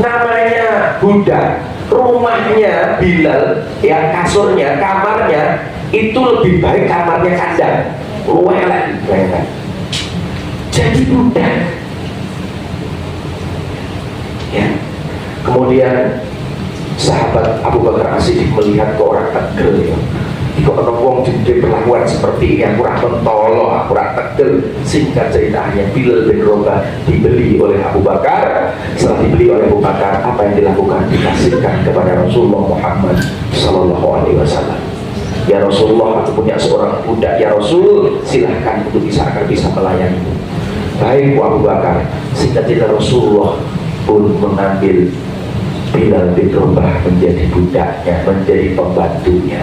namanya budak. Rumahnya Bilal, ya kasurnya, kamarnya itu lebih baik kamarnya kandang, luwih lagi bayangkan. Jadi budak ya. Kemudian sahabat Abu Bakar As-Siddiq melihat ke orang tegel ya. Kok ada wong jadi perlakuan seperti ini, kurang mentolo, kurang tegel. Singkat ceritanya, Bilal bin Rabah dibeli oleh Abu Bakar. Setelah dibeli oleh Abu Bakar, apa yang dilakukan? Dikasihkan kepada Rasulullah Muhammad Sallallahu Alaihi Wasallam. Ya Rasulullah, aku punya seorang budak. Ya Rasul, silahkan untuk agar bisa melayani. Baik Abu Bakar. Singkat cerita, Rasulullah pun mengambil Bilal bin Rabah menjadi budaknya, menjadi pembantunya,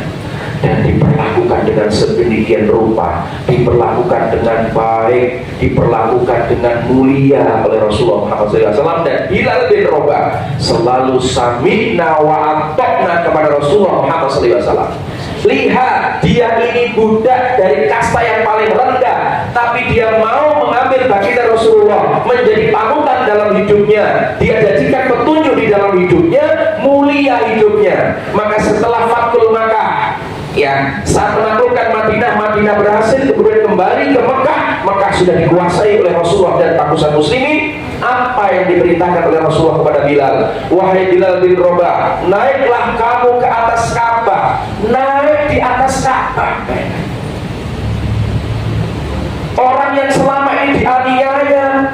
dan diperlakukan dengan sedemikian rupa, diperlakukan dengan baik, diperlakukan dengan mulia oleh Rasulullah Muhammad SAW. Dan Bilal bin Rabah selalu sami'na wa ata'na kepada Rasulullah Muhammad SAW. Lihat, dia ini budak dari kasta yang paling rendah, tapi dia mau mengambil baginda Rasulullah menjadi panutan dalam hidupnya. Dia jadikan petunjuk di dalam hidupnya, mulia hidupnya. Maka setelah Fathul Makkah ya, saat menaklukkan Madinah berhasil, kemudian kembali ke Mekah sudah dikuasai oleh Rasulullah dan pasukan muslimin. Apa yang diperintahkan oleh Rasulullah kepada Bilal? Wahai Bilal bin Rabah, naiklah kamu ke atas Ka'bah. Naik di atas Ka'bah. Orang yang selama ini dianiaya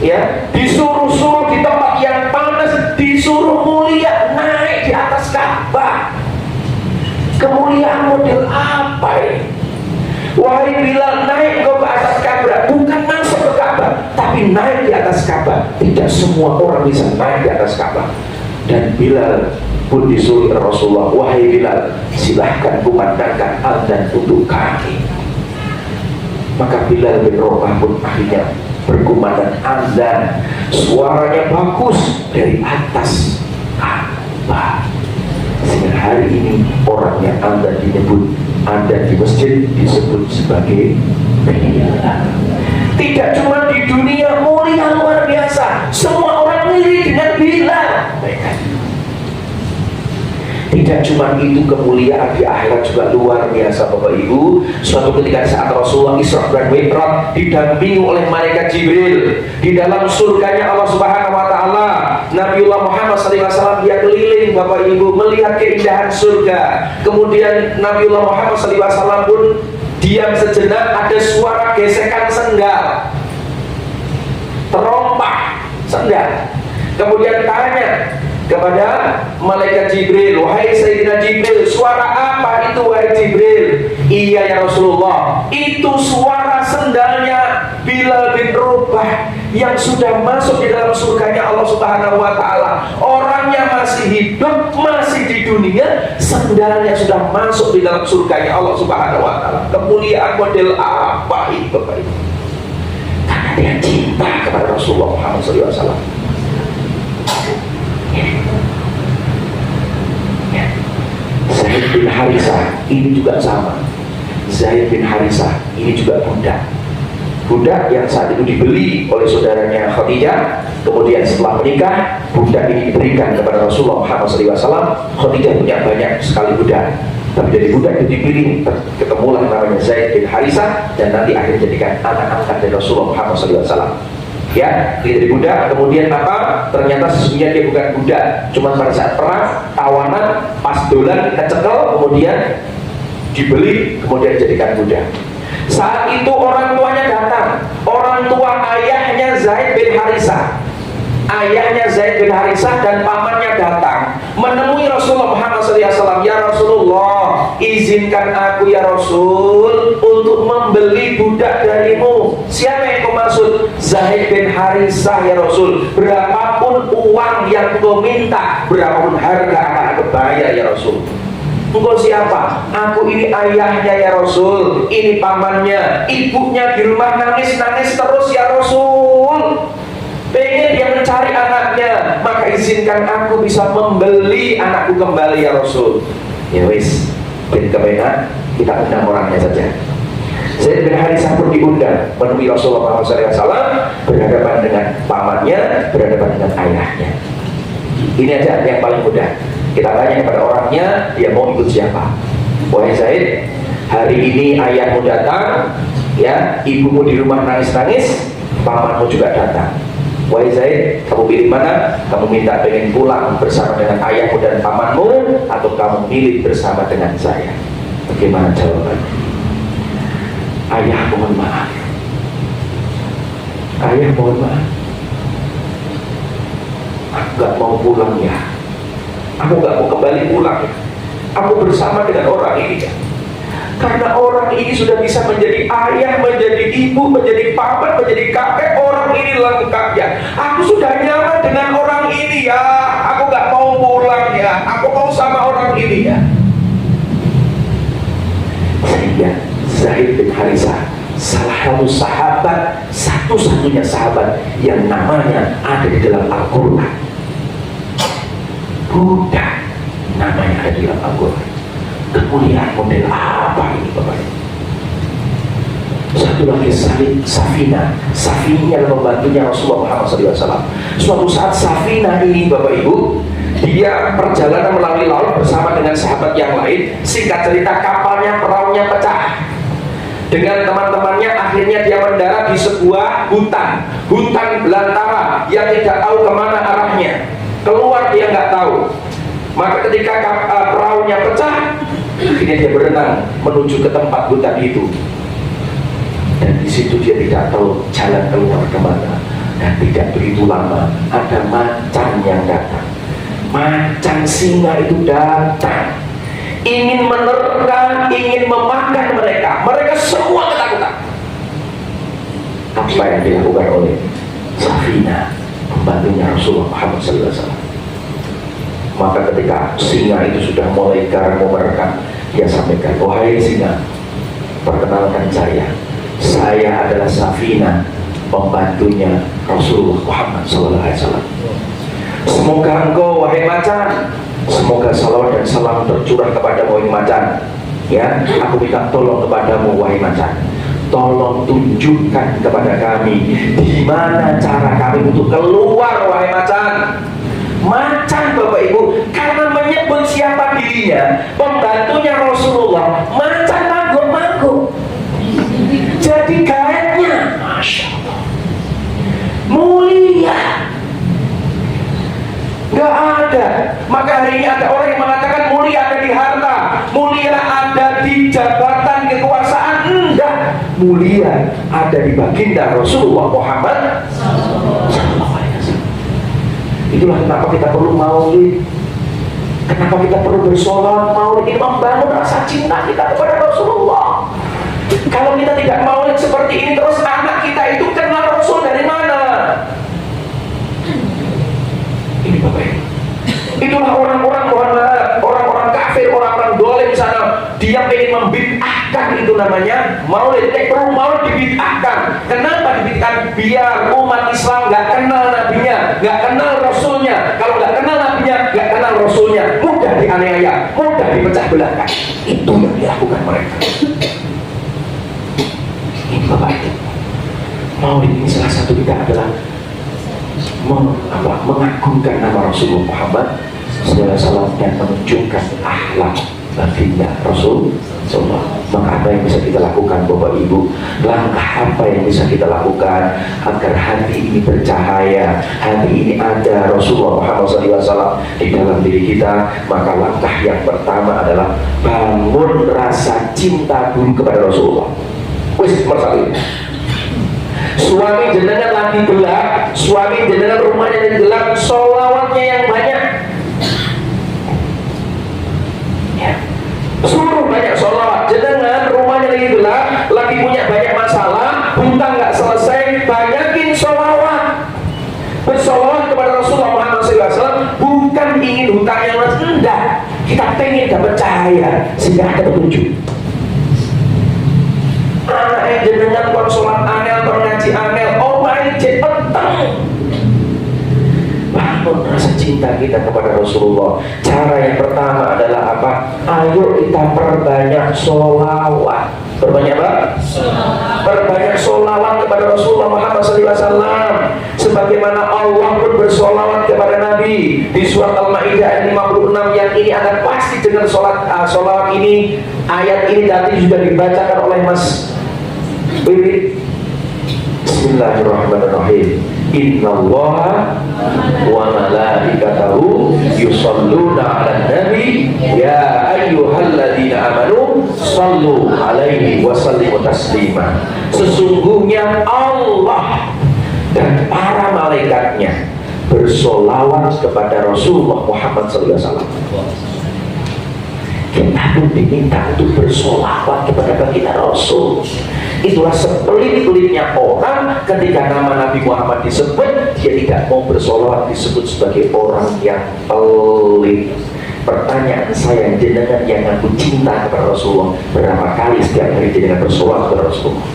ya, disuruh-suruh di tempat yang panas, disuruh mulia, naik di atas Ka'bah. Kemuliaan model apa ini? Wahai Bilal, naik kau ke atas Ka'bah, bukan masuk ke Ka'bah, tapi naik di atas Ka'bah. Tidak semua orang bisa naik di atas Ka'bah. Dan Bilal pun disuruh Rasulullah, wahai Bilal, silahkan kumandangkan adzan untuk kami. Maka Bilal bin Rabah pun akhirnya berkumandang adzan, suaranya bagus dari atas Ka'bah. Sehingga hari ini orang yang adzan disebut adzan di masjid disebut sebagai Bilal. Tidak cuma di dunia, mulia luar biasa. Semua orang ngiri dengan Bilal. Tidak cuma itu, kemuliaan di akhirat juga luar biasa Bapak Ibu. Suatu ketika saat Rasulullah Isra dan Mi'raj didampingi oleh malaikat Jibril di dalam surganya Allah Subhanahu wa taala, Nabiullah Muhammad SAW dia keliling Bapak Ibu melihat keindahan surga. Kemudian Nabiullah Muhammad SAW pun diam sejenak, ada suara gesekan sendal, terompah sendal. Kemudian tanya kepada malaikat Jibril, wahai Sayyidina Jibril, suara apa itu wahai Jibril? Iya ya Rasulullah, itu suara sendalnya Bilal bin Rabah yang sudah masuk di dalam surganya Allah Subhanahu wa taala. Orangnya masih hidup, masih di dunia, sendalnya sudah masuk di dalam surganya Allah Subhanahu wa taala. Kemuliaan model apa itu Bapak Ibu? Karena dia cinta kepada Rasulullah Muhammad SAW. Zaid bin Harisah ini juga sama. Zaid bin Harisah ini juga budak yang saat itu dibeli oleh saudaranya Khadijah. Kemudian setelah menikah, budak ini diberikan kepada Rasulullah Muhammad SAW. Khadijah punya banyak sekali budak, tapi dari budak itu dipilih, ketemulah namanya Zaid bin Harisah, dan nanti akhirnya jadikan anak angkat dari Rasulullah Muhammad SAW. Ya, dia dari budak, kemudian apa? Ternyata sesungguhnya dia bukan budak, cuma pada saat perang, tawanan, pas dolar kecekel, kemudian dibeli, kemudian dijadikan budak. Saat itu orang tuanya datang, orang tua ayahnya Zaid bin Harisah. Ayahnya Zaid bin Harisah dan pamannya datang menemui Rasulullah Muhammad SAW. Ya Rasulullah, izinkan aku ya Rasul untuk membeli budak darimu. Siapa yang kau maksud? Zaid bin Harisah ya Rasul. Berapapun uang yang kau minta, berapapun harga akan aku bayar ya Rasul. Engkau siapa? Aku ini ayahnya ya Rasul, ini pamannya, ibunya di rumah nangis-nangis terus ya Rasul. Pengen dia mencari anaknya, maka izinkan aku bisa membeli anakku kembali ya Rasul. Ya wis, bin kebenaran, kita undang orangnya saja. Zaid bin Harisah pun diundang menemui Rasulullah SAW, berhadapan dengan pamannya, berhadapan dengan ayahnya. Ini aja yang paling mudah. Kita tanya kepada orangnya, dia mau ikut siapa? Wahai Zaid, hari ini ayahmu datang, ya, ibumu di rumah nangis-nangis, pamanmu juga datang. Wahai Zaid, kamu pilih mana? Kamu minta pengen pulang bersama dengan ayahmu dan pamanmu, atau kamu milih bersama dengan saya? Bagaimana jawabannya? Ayah mohon maaf. Ayah mohon maaf. Aku gak mau pulang ya. Aku gak mau kembali pulang. Aku bersama dengan orang ini ya. Karena orang ini sudah bisa menjadi ayah, menjadi ibu, menjadi paman, menjadi kakek. Orang ini lengkap ya. Aku sudah nyaman dengan orang ini ya. Aku gak mau pulang ya. Aku mau sama orang ini ya. Sehingga Zaid bin Harisah, salah satu sahabat, satu-satunya sahabat yang namanya ada di dalam Al-Quran. Buddha namanya ada di dalam Al-Quran. Kemuliaan model apa ini Bapak? Satu lagi Safina. Safina adalah pembantunya Rasulullah SAW. Suatu saat Safina ini Bapak Ibu, dia perjalanan melalui laut bersama dengan sahabat yang lain. Singkat cerita, kapalnya, perahunya pecah. Dengan teman-temannya akhirnya dia mendarat di sebuah hutan belantara yang tidak tahu kemana arahnya. Keluar dia nggak tahu. Maka ketika perahunya pecah, akhirnya dia berenang menuju ke tempat hutan itu. Dan di situ dia tidak tahu jalan keluar kemana. Dan tidak begitu lama ada macan yang datang. Macan singa itu datang, ingin menerkam, ingin memakan mereka. Mereka semua ketakutan. Apa yang dilakukan oleh Safina, pembantunya Rasulullah Muhammad SAW? Maka ketika singa itu sudah mulai garang mau merekam, dia sampaikan, wahai singa, perkenalkan saya adalah Safina, pembantunya Rasulullah Muhammad SAW. Semoga engkau, wahai macan, semoga salawat dan salam tercurah kepada wahai macan. Ya, aku minta tolong kepadamu wahai macan. Tolong tunjukkan kepada kami di mana cara kami untuk keluar wahai macan. Macan Bapak Ibu, karena menyebut siapa dirinya, pembantunya Rasulullah, macan mangguk-mangguk. Jadi gaetnya, Masya Allah, mulia. Gak ada. Maka hari ini ada orang yang mengatakan mulia ada di harta, mulia ada di jabatan kekuasaan. Enggak, mulia ada di baginda Rasulullah Muhammad. Itulah kenapa kita perlu maulid, kenapa kita perlu bersolat. Maulid ini membangun rasa cinta kita kepada Rasulullah. Kalau kita tidak maulid seperti ini terus, anak kita itu kenal Rasul dari mana? Ini Bapak Ibu, itulah orang-orang orang-orang kafir, orang-orang dolim sana. Dia ingin membid'ahkan, itu namanya maulid. Perlu maulid dibid'ahkan. Kenapa dibid'ahkan? Biar umat Islam gak kenal nabinya, gak kenal Rasulnya. Kalau gak kenal nabinya, gak kenal Rasulnya, mudah dianiaya, mudah dipecah belahkan. Itu yang dilakukan mereka. Ini Bapak Ibu, maulid ini salah satu kita adalah mengagungkan nama Rasulullah Muhammad SAW dan menunjukkan akhlak baginda Rasulullah. Maka apa yang bisa kita lakukan Bapak Ibu? Langkah apa yang bisa kita lakukan agar hati ini bercahaya, hati ini ada Rasulullah Muhammad SAW di dalam diri kita? Maka langkah yang pertama adalah bangun rasa cinta dulu kepada Rasulullah. Wis nomor satu. Suami jenengan lagi gelap, suami jenengan rumahnya yang gelap, sholawatnya yang banyak. Ya. Suruh banyak sholawat. Jenengan rumahnya lagi gelap, Rasulullah Muhammad SAW bukan ingin hutang yang rendah, kita pengen dapat cahaya sehingga ada petunjuk. Anak yang jenengan kon sholat angel, kon ngaji angel, oh my peteng. Bangun rasa cinta kita kepada Rasulullah. Cara yang pertama adalah apa? Ayo kita perbanyak sholawat. Perbanyak apa? Perbanyak sholawat kepada Rasulullah Muhammad SAW. Sebagaimana Allah pun bersolawat kepada Nabi di surat Al-Maidah ayat 56 yang ini akan pasti dengan sholawat ini. Ayat ini tadi juga dibacakan oleh Mas Wiwit. Bismillahirrahmanirrahim. Innallaha wa malaikatahu yusholluna 'alan nabi ya ayyuhalladzina amanu shallu 'alaihi wa sallimu taslima. Sesungguhnya Allah dan para malaikatnya bersolawat kepada Rasulullah Muhammad SAW. Kita pun diminta untuk bersolawat kepada baginda Rasul. Itulah sepelit-pelitnya orang ketika nama Nabi Muhammad disebut, dia tidak mau bersolawat, disebut sebagai orang yang pelit. Pertanyaan saya, jenengan yang ngaku cinta kepada Rasulullah, berapa kali setiap hari jenengan bersolawat kepada Rasulullah?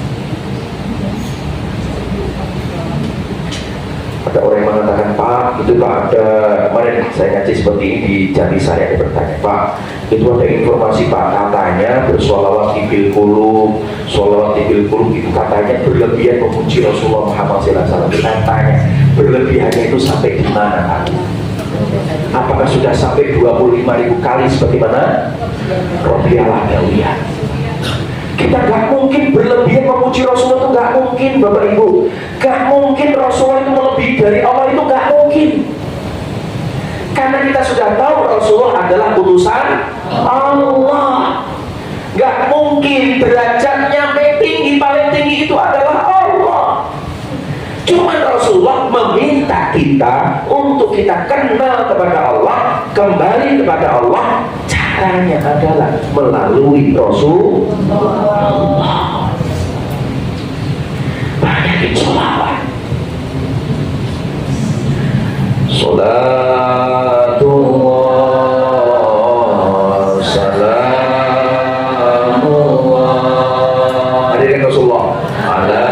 Ada orang yang mengatakan, Pak, itu Pak ada, kemarin saya ngaji seperti ini di Jami saya ada bertanya, Pak, itu ada informasi Pak, katanya bersolawat di Bilqulub, solawat di Bilqulub itu katanya berlebihan memuji Rasulullah Muhammad SAW. Kita tanya, berlebihannya itu sampai di mana Pak? Apakah sudah sampai 25.000 kali seperti mana? Robialah Dawiyah. Kita gak mungkin berlebihan memuji Rasulullah, itu gak mungkin Bapak Ibu. Gak mungkin Rasulullah itu melebihi dari Allah, itu gak mungkin. Karena kita sudah tahu Rasulullah adalah utusan Allah. Gak mungkin derajatnya paling tinggi itu adalah Allah. Cuma Rasulullah meminta kita untuk kita kenal kepada Allah, kembali kepada Allah. Caranya adalah melalui Rasulullah. Banyakin sholawat. Salatullah salamullah. Hadirin Rasulullah ala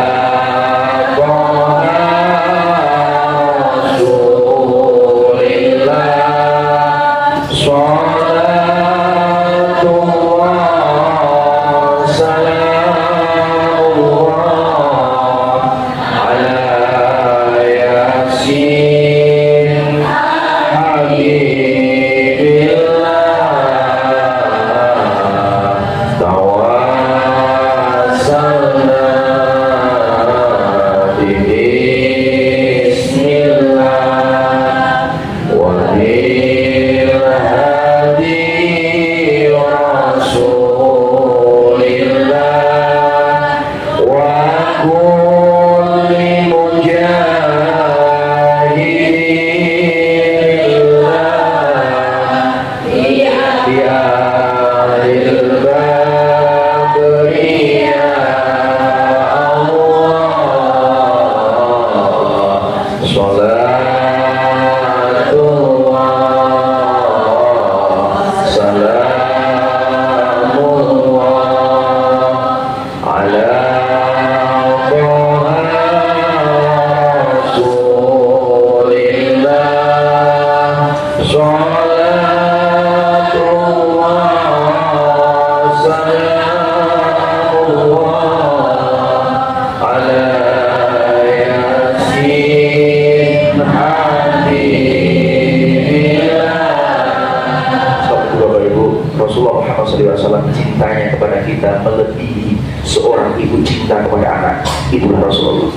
cintanya kepada kita melebihi seorang ibu cinta kepada anak. Itulah Rasulullah.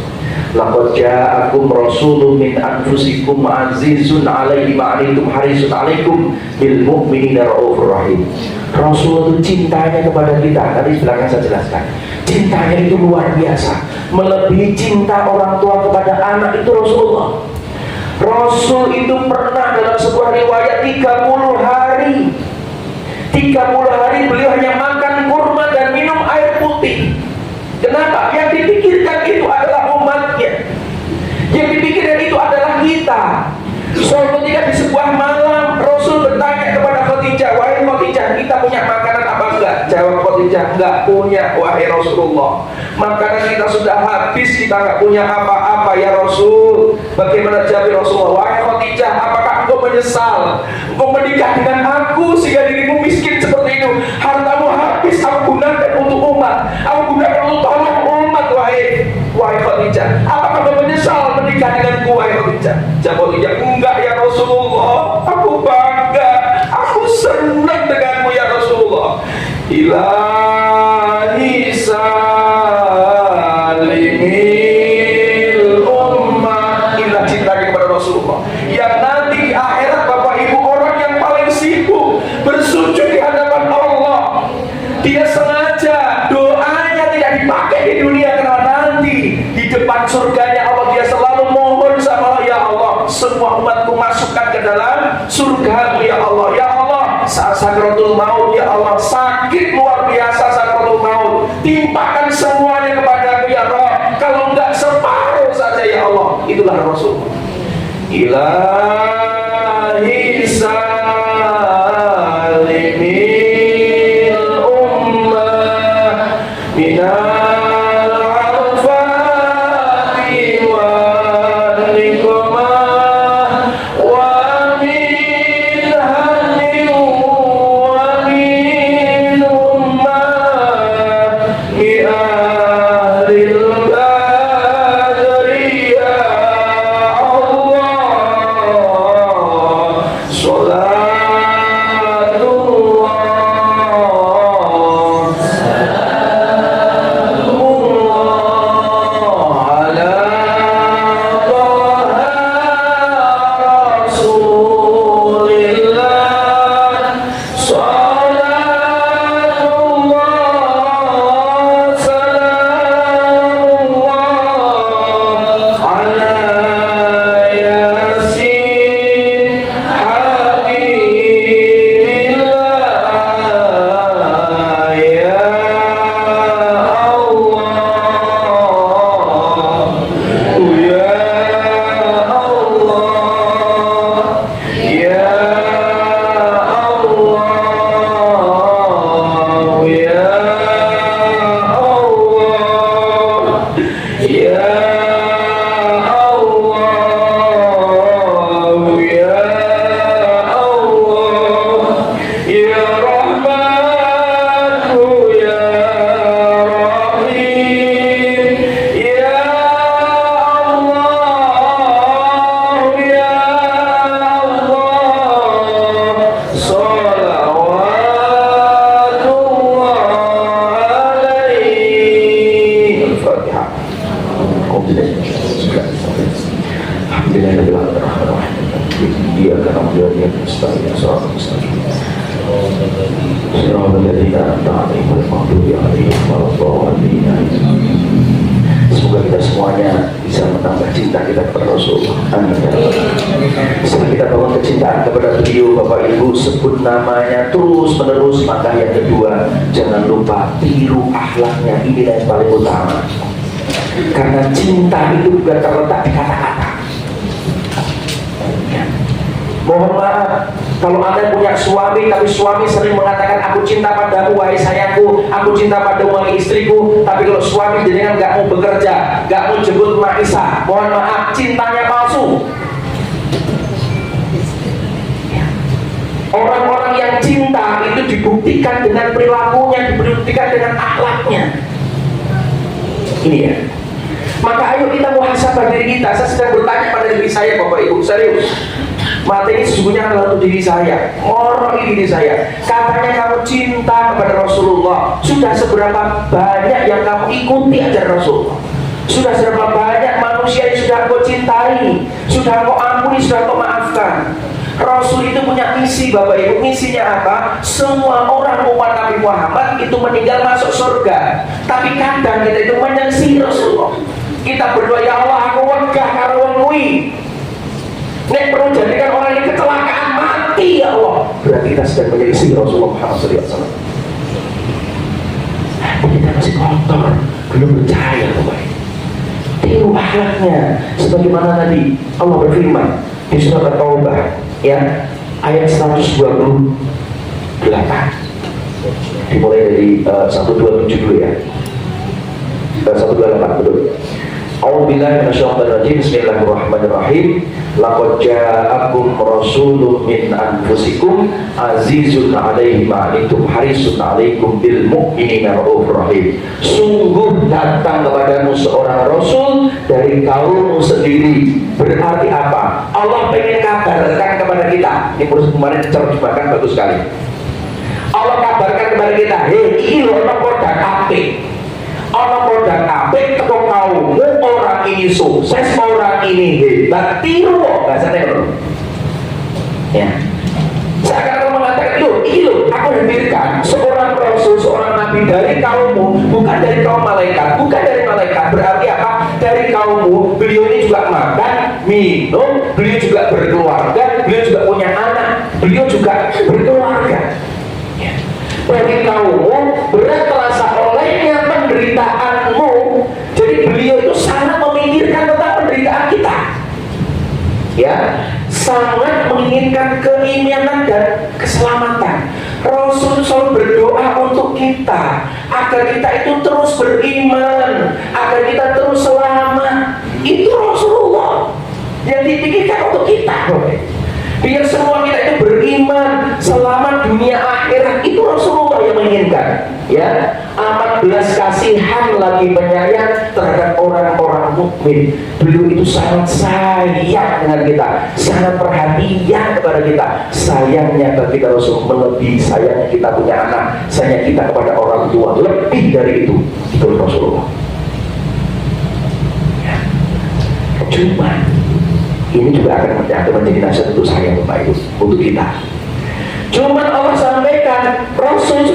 Laqad ja'akum rasulun min anfusikum azizun 'alaihi ma 'anittum harisun 'alaikum bil mu'minina raufur rahim. Rasul itu cintanya kepada kita, tadi belakang saya jelaskan. Cintanya itu luar biasa, melebihi cinta orang tua kepada anak. Itu Rasulullah. Rasul itu pernah dalam sebuah riwayat 30 hari 30 hari beliau hanya makan kurma dan minum air putih. Kenapa? Yang dipikirkan itu adalah umatnya, yang dipikirkan itu adalah kita. Suatu ketika di sebuah malam Rasul bertanya kepada Khadijah, wahai Khadijah, kita punya makanan apa enggak? Jawab Khadijah, enggak punya wahai Rasulullah. Makanan kita sudah habis, kita enggak punya apa-apa ya Rasul. Bagaimana jawab Rasulullah? Wahai Khadijah, apakah engkau menyesal engkau menikah dengan aku sehingga dirimu miskin seperti itu? Hartamu habis, aku gunakan untuk umat, aku gunakan untuk tolong umat. Wahai Khadijah, apakah engkau menyesal menikah denganku wahai Khadijah? Jawab Khadijah, enggak ya Rasulullah, aku bangga, aku senang denganmu ya Rasulullah. Ilahi salimil ummah. Inilah cintanya kepada Rasulullah, yang nanti di akhirat Bapak Ibu orang yang paling sibuk bersujud di hadapan Allah. Dia sengaja doanya tidak dipakai di dunia, karena nanti di depan surganya Allah dia selalu mohon sama Allah, ya Allah, semua umatku masukkan ke dalam surgamu ya Allah. Ya Allah, saat sakratul maut ya Allah, sakit luar biasa sakratul maut, timpakan semuanya kepadaku ya Allah, kalau enggak separuh saja ya Allah. Itulah Rasul. Ilahi salimil ummah minal arfati wal niqmah wa min hammin wa min ummah bi ahlil badri ya Allah. Salatullah ala Taha Rasulillah. Salatullah salamullah ala Yasin habibillah ya Allah. Ya Allah, ya Allah, ya Allah, ya Allah, ya Allah, ya Rahmanu ya Rahim, ya Allah, ya Allah. Salawatullah alaihi. Al-Fatihah. Semoga kita semuanya bisa menambah cinta kita kepada Rasulullah. Amin. Setelah kita bangun kecintaan kepada beliau, Bapak Ibu sebut namanya terus menerus, maka yang kedua jangan lupa tiru akhlaknya. Inilah yang paling utama, karena cinta itu bukan terletak di kata-kata. Mohon maaf kalau Anda punya suami, tapi suami sering mengatakan aku cinta padamu wahai sayangku, aku cinta padamu wahai istriku, tapi kalau suami jenengan nggak mau bekerja, nggak mau jemput Maisa, mohon maaf, cintanya palsu. Orang-orang yang cinta itu dibuktikan dengan perilakunya, dibuktikan dengan akhlaknya. Ini ya. Maka ayo kita muhasabah diri kita. Saya sedang bertanya pada diri saya, Bapak Ibu, serius. Materi sesungguhnya adalah untuk diri saya. Orang ini diri saya. Katanya kamu cinta kepada Rasulullah. Sudah seberapa banyak yang kamu ikuti ajaran Rasulullah? Sudah seberapa banyak manusia yang sudah kau cintai, sudah kau ampuni, sudah kau maafkan? Rasul itu punya misi, Bapak Ibu. Misinya apa? Semua orang umat Nabi Muhammad itu meninggal masuk surga. Tapi kadang kita itu menyengsih Rasulullah. Kita berdoa, ya Allah, aku wegah karo wong kuwi. Nek perlu jadikan orang ini kecelakaan mati ya Allah. Berarti kita sedang menyelisih Rasulullah Muhammad SAW. Kita masih kotor, belum percaya Bapak. Tiru akhlaknya. Sebagaimana tadi Allah berfirman, di surat At-Taubah ya, ayat 128, dimulai dari 127 dulu ya, 128 betul. A'udzubillahi minasyaitonir rajim. Bismillahirrahmanirrahim. Laqad ja'akum rasulun min anfusikum azizun 'alaihi ma 'anittum harisun 'alaikum bil mu'minina raufur rahim. Sungguh datang kepadamu seorang rasul dari kaummu sendiri. Berarti apa? Allah pengen kabarkan kepada kita. Ini kemarin diterjemahkan bagus sekali. Allah kabarkan kepada kita, hei, ini loh produk apik. Orang produk apik teko kaummu, orang ini sukses, orang ini hebat, tiru bahasanya loh. Ya. Saya akan mengatakan, ini loh, aku hadirkan seorang rasul, seorang nabi dari kaummu, bukan dari kaum malaikat, bukan dari malaikat. Berarti apa? Dari kaummu. Beliau ini juga makan, minum, beliau juga berkeluarga, beliau juga punya anak, beliau juga berkeluarga. Ya. Dari kaummu berat terasa olehnya penderitaanmu. Jadi beliau itu sangat memikirkan tentang penderitaan kita, ya, sangat menginginkan keimanan dan keselamatan. Rasul selalu berdoa untuk kita agar kita itu terus beriman, agar kita terus selamat. Itu Rasulullah yang dipikirkan untuk kita. Biar semua kita itu beriman, selamat dunia akhirat. Itu Rasulullah yang menginginkan. Ya, amat belas kasihan lagi penyayang terhadap orang-orang mukmin. Beliau itu sangat sayang dengan kita, sangat perhatian kepada kita. Sayangnya bagi kita Rasul melebihi sayangnya kita punya anak, sayang kita kepada orang tua, lebih dari itu. Itu Rasulullah. Ya. Cuma ini juga akan menjadi nasihat untuk saya, Bapak Ibu, untuk kita. Cuman Allah sampaikan, Rasul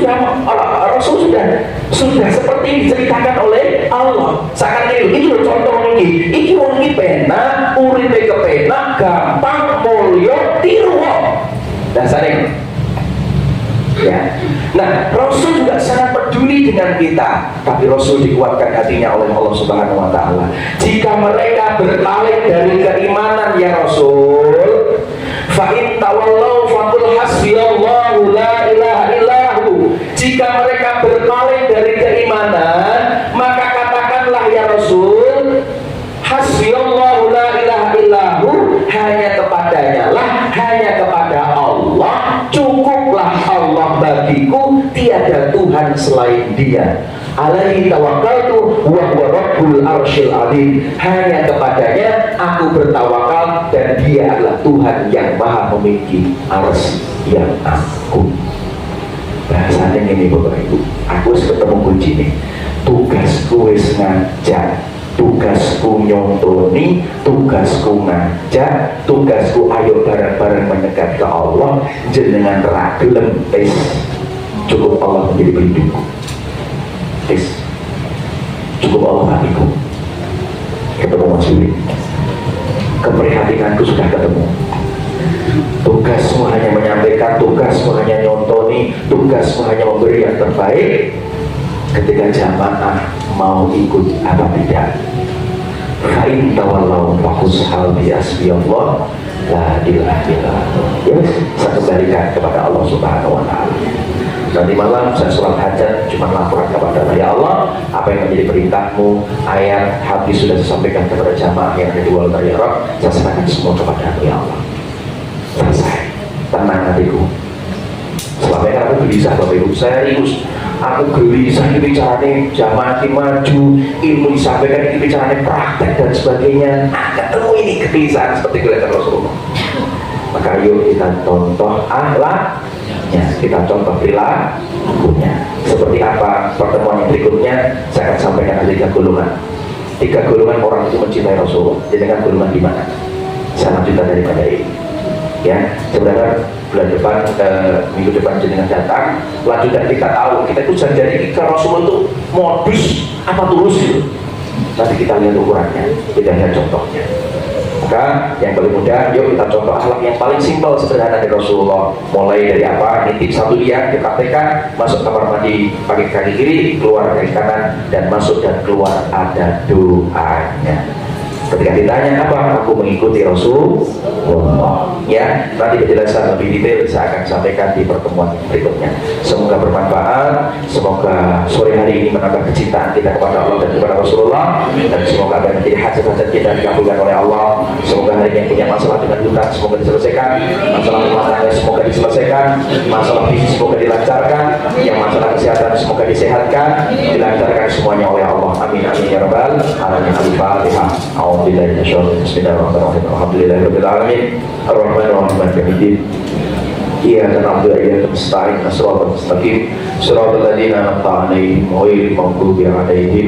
sudah seperti diceritakan oleh Allah. Seakan ini loh contoh ini pena, uripe kepena, gampang, mulya, tiru. Dasarnya. Ya. Nah, Rasul juga sangat peduli dengan kita, tapi Rasul dikuatkan hatinya oleh Allah Subhanahu wa taala. Jika mereka berpaling dari keimanan, ya Rasul, fa in tawallau faqul hasbiyallahu la ilaha illahu. Jika mereka berpaling dari keimanan, maka katakanlah ya Rasul, hasbiyallahu la ilaha illahu, hanya kepadanya lah, hanya kepada Allah cukuplah Allah bagiku, tiada Tuhan selain Dia. Alaihi tawakkaltu wa huwa rabbul arsyil azim. Hanya kepadanya aku bertawakal dan Dia adalah Tuhan yang maha memiliki arsy yang agung. Bahasanya ini Bapak Ibu, aku ketemu kunci nih. Tugasku wis ngajak, tugasku nyontoni, tugasku ngajak, tugasku ayo bareng-bareng mendekat ke Allah. Jenengan ragilem tes, cukup Allah menjadi pelindungku. Tes, cukup Allah bagiku. Ketemu Mas Yuli, keprihatinanku sudah ketemu. Tugasmu hanya menyampaikan, tugasmu hanya nyontoni, tugasmu hanya memberi yang terbaik. Ketika jamaah mau ikut apa tidak, fa'in tawallau faqus halbi asbiyallah la ilaha illallah. Yes, saya kembalikan kepada Allah Subhanahu wa taala. Nanti malam saya sholat hajat cuma laporan kepada Allah, ya Allah, apa yang menjadi perintahmu, ayat hadis sudah disampaikan kepada jamaah yang ada di Wal Tariyarab, saya serahkan semua kepada ya Allah. Selesai, tenang hatiku. Selama ini aku gelisah Bapak Ibu, serius. Aku gelisah ini caranya jamaah maju, ilmu disampaikan ini caranya praktek dan sebagainya. Ketemu ini kegelisahan seperti kelihatan Rasulullah. Maka yuk kita contoh akhlaknya, kita contoh perilakunya. Seperti apa pertemuan yang berikutnya saya akan sampaikan ada 3 golongan. 3 golongan orang itu mencintai Rasulullah. Jadi dengan golongan di mana? Saya lanjutkan daripada ini. Ya, sebenarnya bulan depan, minggu depan jenengan datang, lanjutkan kita tahu kita itu jadi ke Rasul itu modus apa tulus itu. Nanti kita lihat ukurannya, kita lihat contohnya. Maka yang paling mudah, yuk kita contoh akhlak yang paling simpel sederhana dari Rasulullah. Mulai dari apa? Nitip satu dia, dipraktekkan, masuk kamar mandi pakai kaki kiri, keluar kaki kanan, dan masuk dan keluar ada doanya. Ketika ditanya apa, aku mengikuti Rasulullah. Ya, nanti penjelasan lebih detail saya akan sampaikan di pertemuan berikutnya. Semoga bermanfaat, semoga sore hari ini menambah kecintaan kita kepada Allah dan kepada Rasulullah, dan semoga akan menjadi hajat-hajat kita dikabulkan oleh Allah. Semoga hari ini yang punya masalah dengan hutang semoga diselesaikan, masalah rumah tangga semoga diselesaikan, masalah bisnis semoga dilancarkan, yang masalah kesehatan semoga disehatkan, dilancarkan semuanya oleh Allah. Amin amin ya rabbal alamin. Al-Fatihah. A'udzubillahi minasyaitonir rajim. Bismillahirrahmanirrahim. Alhamdulillahirabbil alamin. Ar-Rahmanir-Rahim. Maliki yaumiddin. Iyyaka na'budu wa iyyaka nasta'in. Shiratal mustaqim. Shiratal ladzina an'amta 'alaihim ghairil maghdubi 'alaihim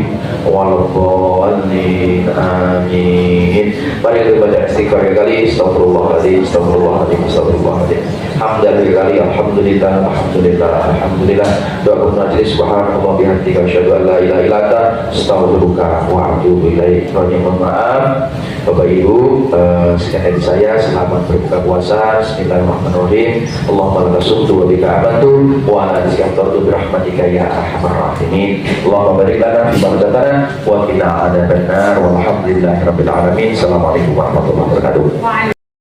waladdallin. Amin. Mari kita baca istighfar kali. Astagfirullahaladzim, astagfirullahaladzim, astagfirullahaladzim. Hamdalillah, alhamdulillah, alhamdulillah, alhamdulillah. Doa majlis subhanallah bihamdika asyhadu an la ilaha illa anta astaghfiruka wa atubu ilaik. Mohon maaf Bapak Ibu, sekian dari saya. Selamat berbuka puasa. Bismillahirrahmanirrahim. Allahumma laka sumtu wa bika amantu wa ala rizqika aftartu bi rahmatika ya arhamar rahimin. Allahumma barik lana fi ma razaqtana wa qina adzabannar. Walhamdulillahirabbil alamin. Assalamualaikum warahmatullahi wabarakatuh.